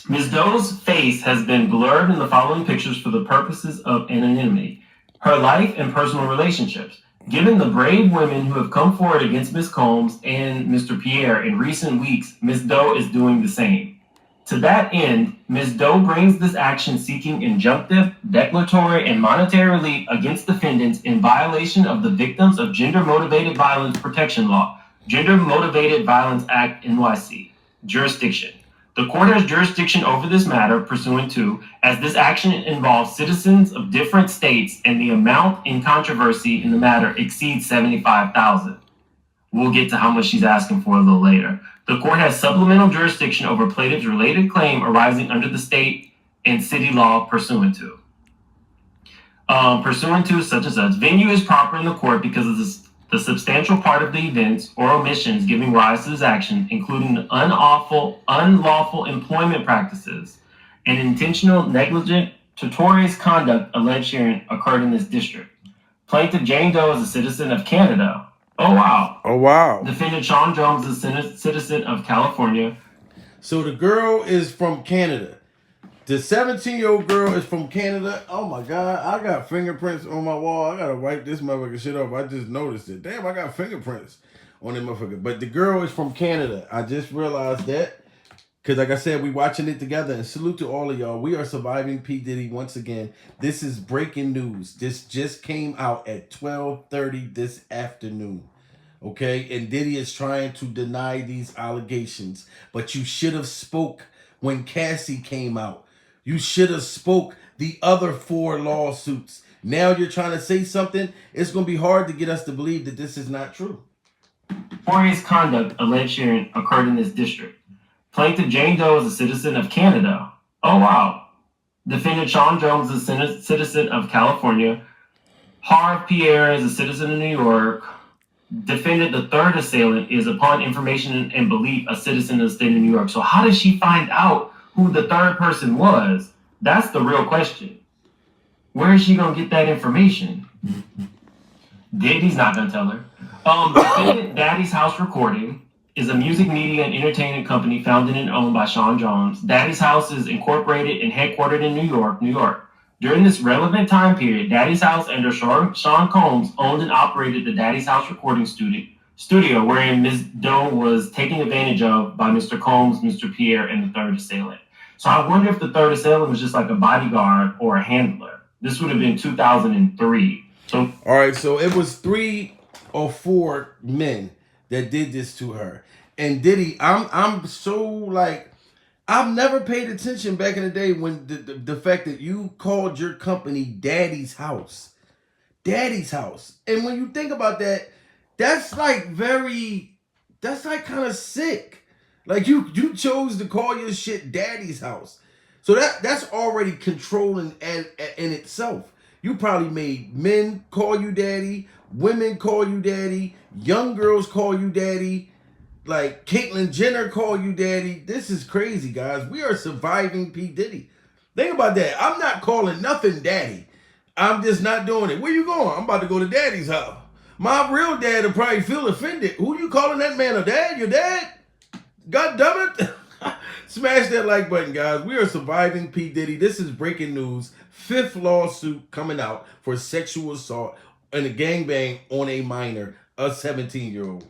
Ms. Doe's face has been blurred in the following pictures for the purposes of anonymity. Her life and personal relationships. Given the brave women who have come forward against Ms. Combs and Mr. Pierre in recent weeks, Ms. Doe is doing the same. To that end, Ms. Doe brings this action seeking injunctive, declaratory, and monetary relief against defendants in violation of the Victims of Gender-Motivated Violence Protection Law, Gender Motivated Violence Act NYC. Jurisdiction. The court has jurisdiction over this matter pursuant to, as this action involves citizens of different states and the amount in controversy in the matter exceeds $75,000. We'll get to how much she's asking for a little later. The court has supplemental jurisdiction over plaintiff's related claim arising under the state and city law pursuant to. Pursuant to such and such. Venue is proper in the court because of the substantial part of the events or omissions giving rise to this action, including the unlawful employment practices and intentional negligent tortious conduct alleged herein occurred in this district. Plaintiff Jane Doe is a citizen of Canada. Oh, wow. Oh, wow. Defendant Sean Jones is a citizen of California. So the girl is from Canada. The 17-year-old girl is from Canada. Oh, my God. I got fingerprints on my wall. I got to wipe this motherfucker shit off. I just noticed it. Damn, I got fingerprints on that motherfucker. But the girl is from Canada. I just realized that. Because like I said, we watching it together. And salute to all of y'all. We are surviving P. Diddy once again. This is breaking news. This just came out at 12:30 this afternoon. Okay? And Diddy is trying to deny these allegations. But you should have spoke when Cassie came out. You should have spoke the other 4 lawsuits. Now you're trying to say something. It's going to be hard to get us to believe that this is not true. Tortious conduct alleged herein occurred in this district. Plaintiff Jane Doe is a citizen of Canada. Oh, wow. Defendant Sean Jones is a citizen of California. Harv Pierre is a citizen of New York. Defendant, the third assailant, is upon information and belief a citizen of the state of New York. So how did she find out who the third person was? That's the real question. Where is she gonna get that information? Diddy's not gonna tell her. Defendant Daddy's House Recording is a music, media, and entertainment company founded and owned by Sean Jones. Daddy's House is incorporated and headquartered in New York. During this relevant time period, Daddy's House under Sean Combs owned and operated the Daddy's House recording studio wherein Ms. Doe was taken advantage of by Mr. Combs, Mr. Pierre, and the third assailant. So I wonder if the third assailant was just like a bodyguard or a handler. This would have been 2003. So all right, so it was 3 or 4 men that did this to her. And Diddy, I'm so like, I've never paid attention back in the day when the fact that you called your company Daddy's House. Daddy's House. And when you think about that, that's like kind of sick. Like you chose to call your shit Daddy's House. So that's already controlling in itself. You probably made men call you daddy, women call you daddy, young girls call you daddy, like Caitlyn Jenner call you daddy. This is crazy, guys. We are surviving P. Diddy. Think about that. I'm not calling nothing daddy. I'm just not doing it. Where you going? I'm about to go to Daddy's house. My real dad will probably feel offended. Who you calling that man a dad? Your dad? God damn it. Smash that like button, guys. We are surviving P. Diddy. This is breaking news. 5th lawsuit coming out for sexual assault and a gangbang on a minor, a 17-year-old.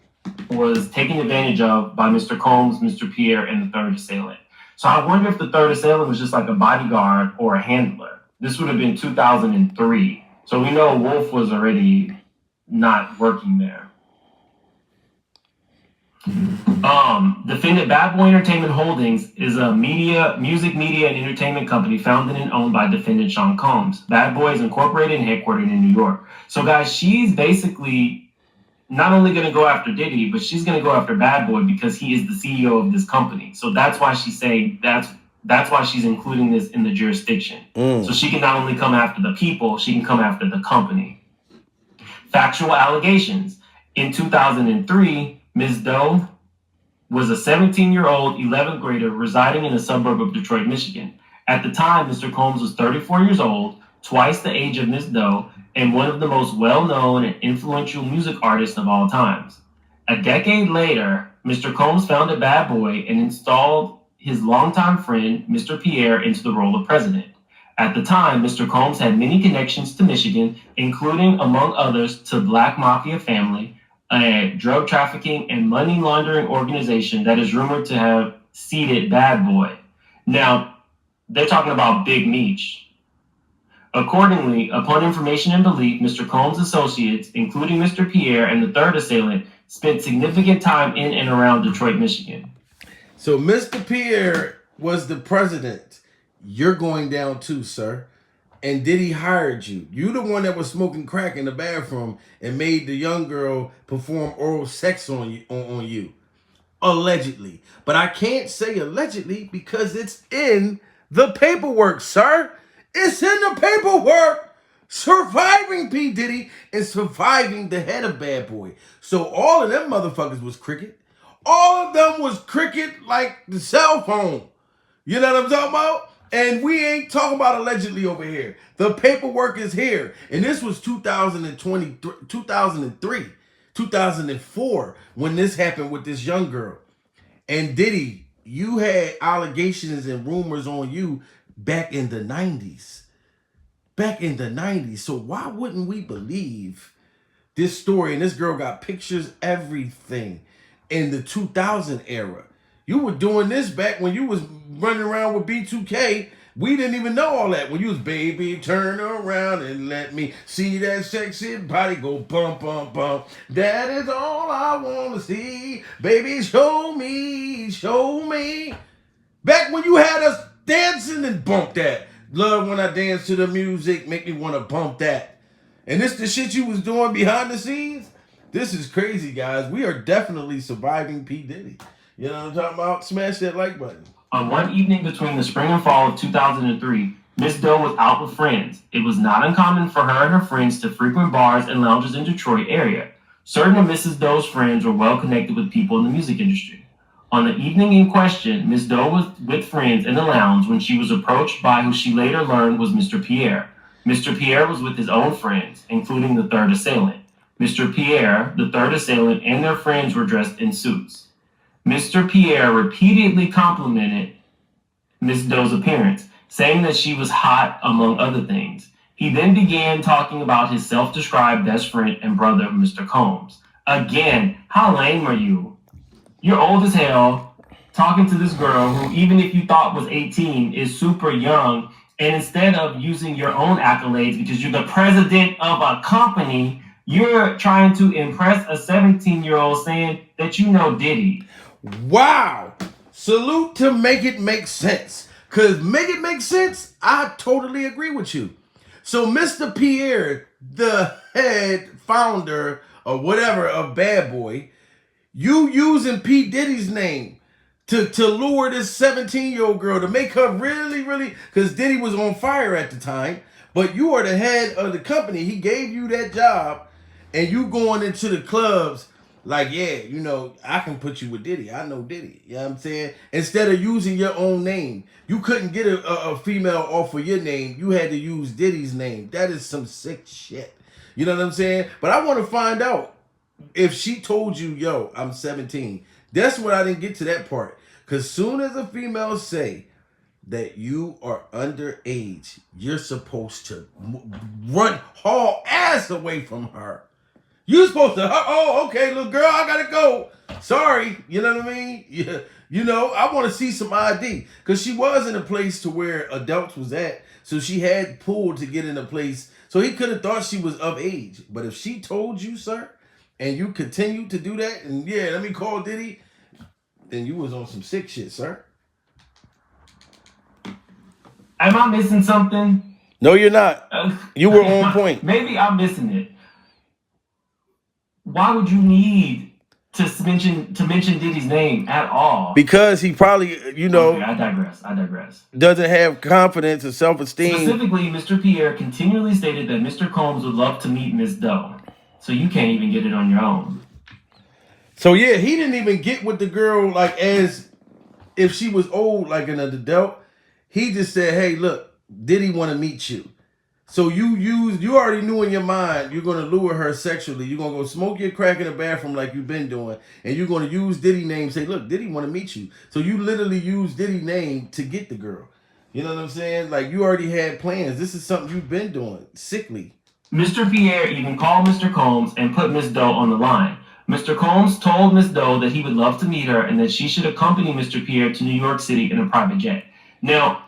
Was taken advantage of by Mr. Combs, Mr. Pierre, and the third assailant. So I wonder if the third assailant was just like a bodyguard or a handler. This would have been 2003. So we know Wolf was already not working there. Defendant Bad Boy Entertainment Holdings is a music media, and entertainment company founded and owned by defendant Sean Combs. Bad Boy is incorporated and headquartered in New York. So, guys, she's basically not only going to go after Diddy, but she's going to go after Bad Boy because he is the CEO of this company. So that's why she's saying that's why she's including this in the jurisdiction. So she can not only come after the people, she can come after the company. Factual allegations. In 2003, Ms. Doe was a 17-year-old 11th grader residing in a suburb of Detroit, Michigan. At the time, Mr. Combs was 34 years old, twice the age of Ms. Doe, and one of the most well-known and influential music artists of all times. A decade later, Mr. Combs founded Bad Boy and installed his longtime friend, Mr. Pierre, into the role of president. At the time, Mr. Combs had many connections to Michigan, including, among others, to Black Mafia family, a drug trafficking and money laundering organization that is rumored to have seeded Bad Boy. Now, they're talking about Big Meech. Accordingly, upon information and belief, Mr. Combs' associates, including Mr. Pierre and the third assailant, spent significant time in and around Detroit, Michigan. So Mr. Pierre was the president. You're going down too, sir. And Diddy hired you. You the one that was smoking crack in the bathroom and made the young girl perform oral sex on you. Allegedly. But I can't say allegedly because it's in the paperwork, sir. It's in the paperwork. Surviving P. Diddy and surviving the head of Bad Boy. So all of them motherfuckers was cricket. All of them was cricket like the cell phone. You know what I'm talking about? And we ain't talking about allegedly over here. The paperwork is here. And this was 2003, 2004 when this happened with this young girl. And Diddy, you had allegations and rumors on you back in the 90s. Back in the 90s. So why wouldn't we believe this story? And this girl got pictures, everything in the 2000 era. You were doing this back when you was running around with B2K. We didn't even know all that. When you was, baby, turn around and let me see that sexy body go bump, bump, bump. That is all I want to see. Baby, show me, show me. Back when you had us dancing and bump that. Love when I dance to the music, make me want to bump that. And this the shit you was doing behind the scenes? This is crazy, guys. We are definitely surviving P. Diddy. You know what I'm talking about? Smash that like button. On one evening between the spring and fall of 2003, Miss Doe was out with friends. It was not uncommon for her and her friends to frequent bars and lounges in Detroit area. Certain of Mrs. Doe's friends were well connected with people in the music industry. On the evening in question, Miss Doe was with friends in the lounge when she was approached by who she later learned was Mr. Pierre. Mr. Pierre was with his own friends, including the third assailant. Mr. Pierre, the third assailant, and their friends were dressed in suits. Mr. Pierre repeatedly complimented Miss Doe's appearance, saying that she was hot, among other things. He then began talking about his self-described best friend and brother, Mr. Combs. Again, how lame are you? You're old as hell, talking to this girl who, even if you thought was 18, is super young, and instead of using your own accolades because you're the president of a company, you're trying to impress a 17-year-old saying that you know Diddy. Wow. Salute to Make It Make Sense. Because Make It Make Sense, I totally agree with you. So Mr. Pierre, the head founder or whatever of Bad Boy, you using P. Diddy's name to lure this 17-year-old girl, to make her really, because Diddy was on fire at the time, but you are the head of the company. He gave you that job, and you going into the clubs like, yeah, you know, I can put you with Diddy. I know Diddy. You know what I'm saying? Instead of using your own name. You couldn't get a female off of your name. You had to use Diddy's name. That is some sick shit. You know what I'm saying? But I want to find out if she told you, yo, I'm 17. That's what I didn't get to that part. Because soon as a female say that you are underage, you're supposed to haul ass away from her. You supposed to, oh, okay, little girl, I gotta go. Sorry, you know what I mean? Yeah, you know, I want to see some ID. Because she was in a place to where adults was at. So she had pulled to get in a place. So he could have thought she was of age. But if she told you, sir, and you continue to do that, and yeah, let me call Diddy, then you was on some sick shit, sir. Am I missing something? No, you're not. You were on point. Maybe I'm missing it. Why would you need to mention Diddy's name at all? Because he probably, Okay, I digress. Doesn't have confidence or self-esteem. Specifically, Mr. Pierre continually stated that Mr. Combs would love to meet Miss Doe. So you can't even get it on your own. So yeah, he didn't even get with the girl like as if she was old, like an adult. He just said, "Hey, look, Diddy want to meet you." So you already knew in your mind you're gonna lure her sexually. You're gonna go smoke your crack in the bathroom like you've been doing, and you're gonna use Diddy name. Say, "Look, Diddy want to meet you." So you literally use Diddy name to get the girl. You know what I'm saying? Like you already had plans. This is something you've been doing. Sickly. Mr. Pierre even called Mr. Combs and put Miss Doe on the line. Mr. Combs told Miss Doe that he would love to meet her and that she should accompany Mr. Pierre to New York City in a private jet. Now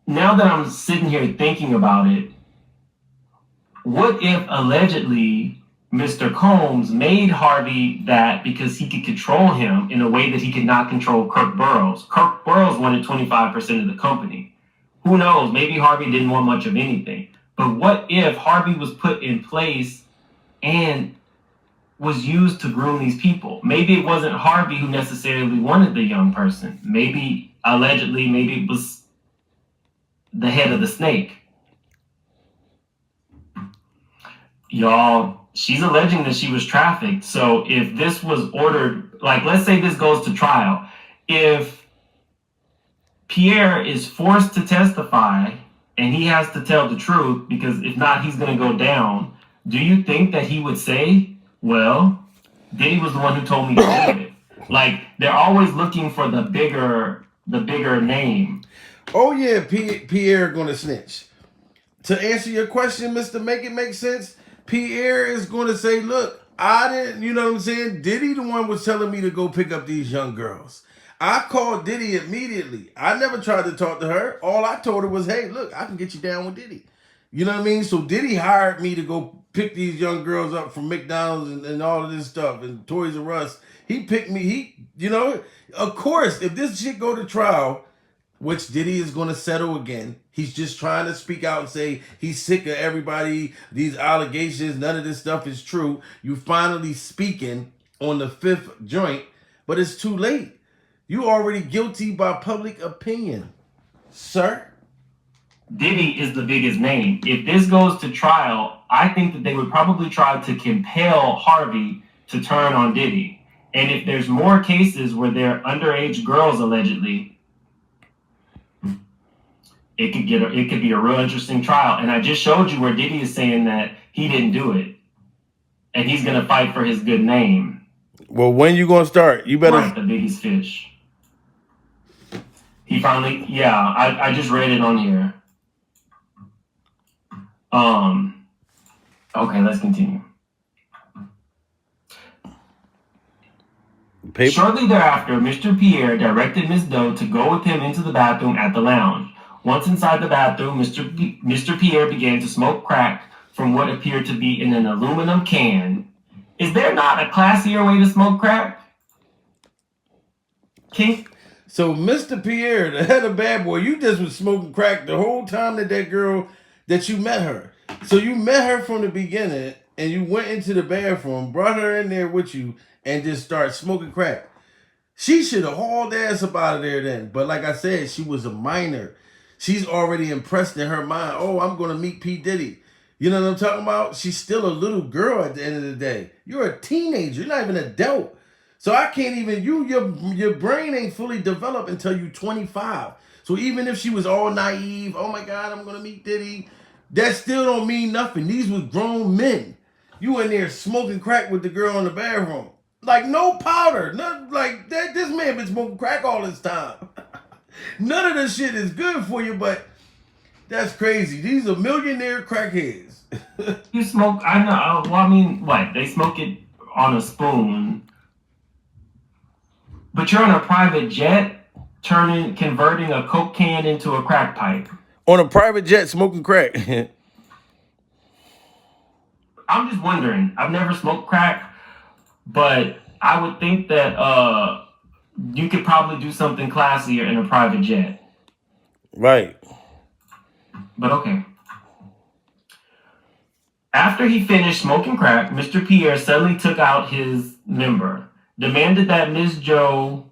that I'm sitting here thinking about it, what if allegedly Mr. Combs made Harvey that because he could control him in a way that he could not control Kirk Burroughs? Kirk Burroughs wanted 25% of the company. Who knows? Maybe Harvey didn't want much of anything. But what if Harvey was put in place and was used to groom these people? Maybe it wasn't Harvey who necessarily wanted the young person. Maybe, allegedly, maybe it was the head of the snake. Y'all, she's alleging that she was trafficked. So if this was ordered, like let's say this goes to trial, if Pierre is forced to testify and he has to tell the truth, because if not, he's going to go down, do you think that he would say, well, Diddy was the one who told me to do it? Like, they're always looking for the bigger name. Oh yeah, Pierre gonna snitch. To answer your question, Mr. Make It Make Sense, Pierre is gonna say, look, I didn't, you know what I'm saying? Diddy the one was telling me to go pick up these young girls. I called Diddy immediately. I never tried to talk to her. All I told her was, hey, look, I can get you down with Diddy. You know what I mean? So Diddy hired me to go pick these young girls up from McDonald's and all of this stuff and Toys R Us. He picked me. Of course, if this shit go to trial, which Diddy is going to settle again. He's just trying to speak out and say he's sick of everybody, these allegations, none of this stuff is true. You finally speaking on the 5th joint, but it's too late. You already guilty by public opinion, sir. Diddy is the biggest name. If this goes to trial, I think that they would probably try to compel Harvey to turn on Diddy. And if there's more cases where they're underage girls allegedly, it could be a real interesting trial. And I just showed you where Diddy is saying that he didn't do it, and he's gonna fight for his good name. Well, when you gonna start? You better. Right, the biggest fish. He finally, I just read it on here. Okay, let's continue. Paper. Shortly thereafter, Mr. Pierre directed Miss Doe to go with him into the bathroom at the lounge. Once inside the bathroom, Mr. Pierre began to smoke crack from what appeared to be in an aluminum can. Is there not a classier way to smoke crack? King? So, Mr. Pierre, the head of Bad Boy, you just was smoking crack the whole time that girl, that you met her. So you met her from the beginning, and you went into the bathroom, brought her in there with you, and just started smoking crack. She should have hauled ass up out of there then. But like I said, she was a minor. She's already impressed in her mind, oh, I'm going to meet P. Diddy. You know what I'm talking about? She's still a little girl at the end of the day. You're a teenager. You're not even an adult. So I can't even, your brain ain't fully developed until you're 25. So even if she was all naive, oh my God, I'm going to meet Diddy, that still don't mean nothing. These was grown men. You in there smoking crack with the girl in the bathroom. Like no powder. Nothing like that. This man been smoking crack all this time. None of this shit is good for you, but that's crazy. These are millionaire crackheads. You smoke, I know, well, I mean, what? They smoke it on a spoon. But you're on a private jet, converting a Coke can into a crack pipe. On a private jet smoking crack. I'm just wondering. I've never smoked crack, but I would think that you could probably do something classier in a private jet. Right. But okay. After he finished smoking crack, Mr. Pierre suddenly took out his member, demanded that Miss Doe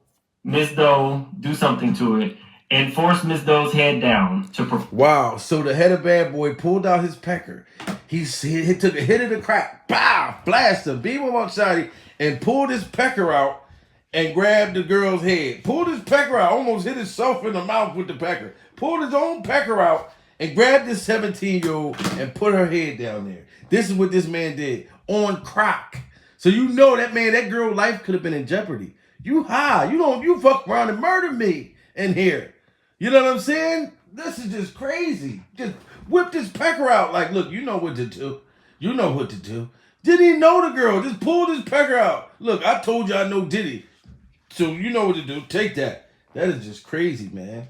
do something to it, and forced Miss Doe's head down to perform. Wow. So the head of Bad Boy pulled out his pecker. He took a hit of the crack. Pow! Blasted him. Beat him upside and pulled his pecker out and grabbed the girl's head. Pulled his pecker out. Almost hit himself in the mouth with the pecker. Pulled his own pecker out and grabbed this 17-year-old and put her head down there. This is what this man did on crack. So you know that girl's life could have been in jeopardy. You high. You fuck around and murder me in here. You know what I'm saying? This is just crazy. Just whipped his pecker out. Like, look, you know what to do. You know what to do. Didn't even know the girl. Just pulled his pecker out. Look, I told you I know Diddy. So you know what to do. Take that. That is just crazy, man.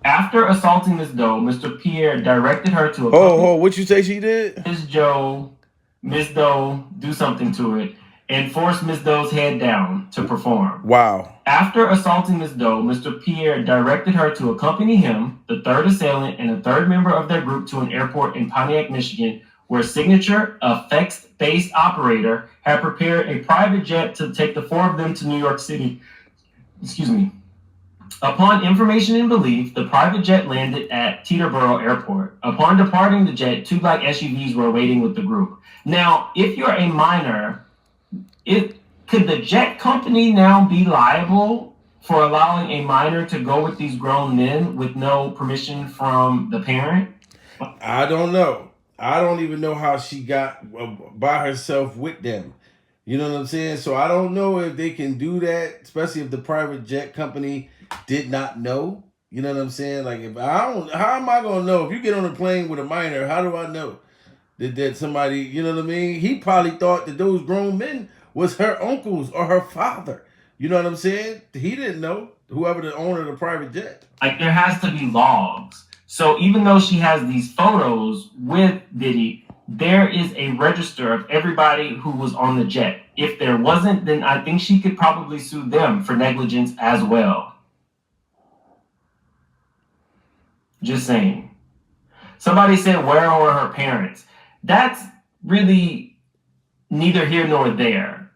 After assaulting Miss Doe, Mr. Pierre directed her to a... what you say she did? Miss Doe do something to it, and forced Miss Doe's head down to perform. Wow. After assaulting Miss Doe, Mr. Pierre directed her to accompany him, the third assailant, and a third member of their group to an airport in Pontiac, Michigan, where Signature, a FedEx-based operator, had prepared a private jet to take the four of them to New York City. Excuse me. Upon information and belief, the private jet landed at Teterboro Airport. Upon departing the jet, two black SUVs were waiting with the group. Now, if you're a minor, could the jet company now be liable for allowing a minor to go with these grown men with no permission from the parent? I don't know. I don't even know how she got by herself with them. You know what I'm saying? So I don't know if they can do that, especially if the private jet company did not know. You know what I'm saying? Like, how am I gonna know? If you get on a plane with a minor, how do I know that somebody, you know what I mean? He probably thought that those grown men was her uncles or her father. You know what I'm saying? He didn't know, whoever the owner of the private jet. Like, there has to be logs. So even though she has these photos with Diddy, there is a register of everybody who was on the jet. If there wasn't, then I think she could probably sue them for negligence as well. Just saying. Somebody said, where are her parents? That's really neither here nor there.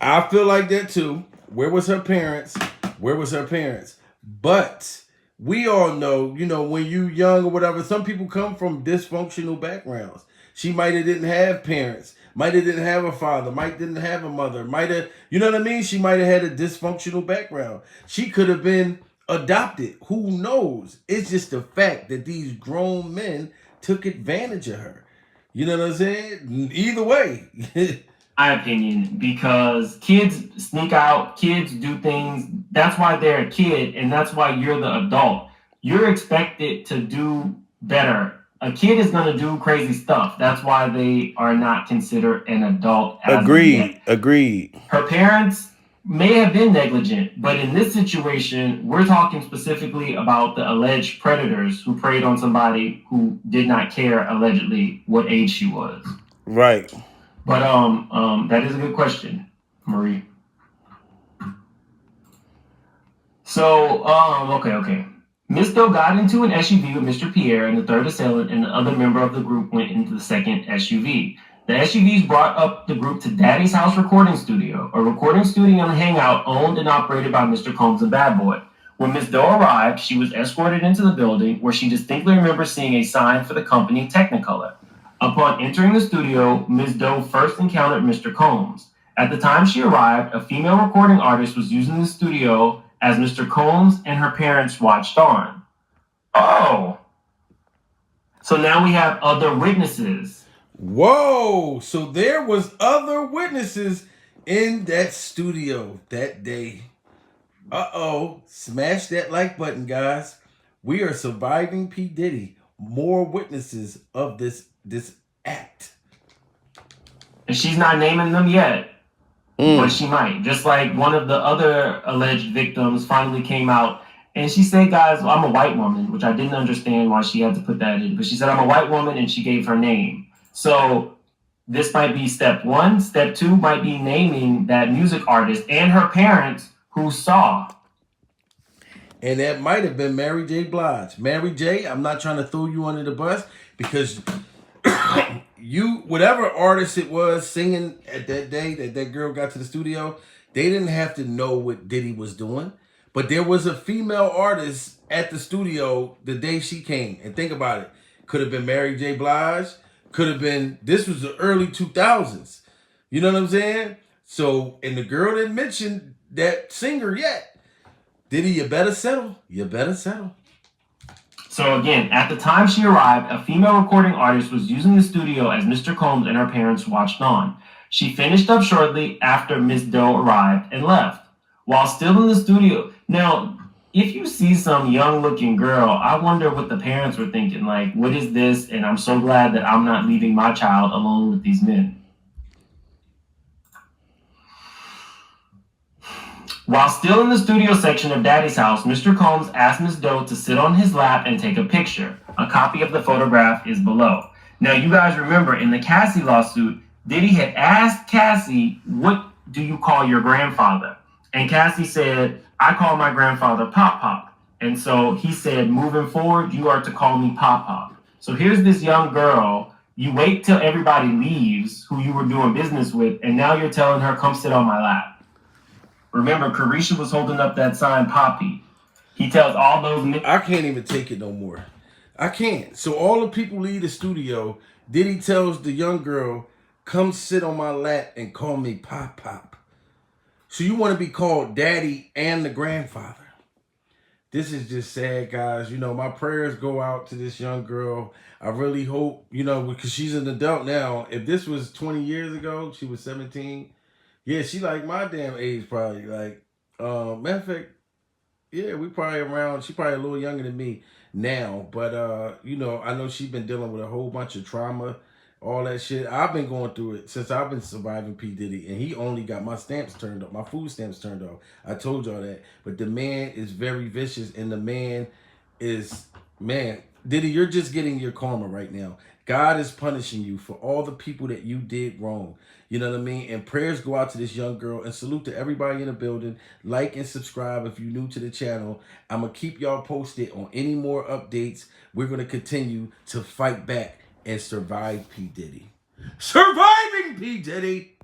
I feel like that too. Where was her parents? Where was her parents? But we all know, when you young or whatever, some people come from dysfunctional backgrounds. She might have didn't have parents. Might have didn't have a father. Might didn't have a mother. Might have, you know what I mean? She might have had a dysfunctional background. She could have been adopted. Who knows? It's just the fact that these grown men took advantage of her. You know what I'm saying? Either way. My opinion, because kids sneak out, kids do things. That's why they're a kid, and that's why you're the adult. You're expected to do better. A kid is going to do crazy stuff. That's why they are not considered an adult. Agreed. Her parents may have been negligent, but in this situation, we're talking specifically about the alleged predators who preyed on somebody who did not care, allegedly, what age she was. Right. But that is a good question, Marie. So, okay. Miss Doe got into an SUV with Mr. Pierre, and the third assailant and the other member of the group went into the second SUV. The SUVs brought up the group to Daddy's House Recording Studio, a recording studio and hangout owned and operated by Mr. Combs and Bad Boy. When Miss Doe arrived, she was escorted into the building, where she distinctly remembers seeing a sign for the company Technicolor. Upon entering the studio, Ms. Doe first encountered Mr. Combs. At the time she arrived, a female recording artist was using the studio as Mr. Combs and her parents watched on. Oh. So now we have other witnesses. Whoa. So there was other witnesses in that studio that day. Uh-oh. Smash that like button, guys. We are surviving P. Diddy. More witnesses of this act. And she's not naming them yet, but she might. Just like one of the other alleged victims finally came out and she said, guys, I'm a white woman, which I didn't understand why she had to put that in. But she said, I'm a white woman, and she gave her name. So this might be step one. Step two might be naming that music artist and her parents who saw. And that might have been Mary J. Blige. Mary J., I'm not trying to throw you under the bus because you, whatever artist it was singing at that day that girl got to the studio, they didn't have to know what Diddy was doing. But there was a female artist at the studio the day she came. And think about it. Could have been Mary J. Blige. Could have been, this was the early 2000s. You know what I'm saying? So, and the girl didn't mention that singer yet. Diddy, you better settle. You better settle. So again, at the time she arrived, a female recording artist was using the studio as Mr. Combs and her parents watched on. She finished up shortly after Miss Doe arrived and left. While still in the studio, now, if you see some young-looking girl, I wonder what the parents were thinking. Like, what is this? And I'm so glad that I'm not leaving my child alone with these men. While still in the studio section of Daddy's house, Mr. Combs asked Miss Doe to sit on his lap and take a picture. A copy of the photograph is below. Now, you guys remember in the Cassie lawsuit, Diddy had asked Cassie, what do you call your grandfather? And Cassie said, I call my grandfather Pop Pop. And so he said, moving forward, you are to call me Pop Pop. So here's this young girl. You wait till everybody leaves who you were doing business with, and now you're telling her, come sit on my lap. Remember, Carisha was holding up that sign, Poppy. He tells all those... I can't even take it no more. I can't. So all the people leave the studio. Diddy tells the young girl, come sit on my lap and call me Pop Pop. So you want to be called Daddy and the grandfather. This is just sad, guys. You know, my prayers go out to this young girl. I really hope, you know, because she's an adult now. If this was 20 years ago, she was 17. Yeah, she like my damn age probably. Like, matter of fact, yeah, we probably around, she probably a little younger than me now. But, you know, I know she's been dealing with a whole bunch of trauma, all that shit. I've been going through it since I've been surviving P. Diddy. And he only got my stamps turned off, my food stamps turned off. I told y'all that. But the man is very vicious. And the man is, man, Diddy, you're just getting your karma right now. God is punishing you for all the people that you did wrong. You know what I mean? And prayers go out to this young girl. And salute to everybody in the building. Like and subscribe if you're new to the channel. I'm going to keep y'all posted on any more updates. We're going to continue to fight back and survive P. Diddy. Surviving P. Diddy!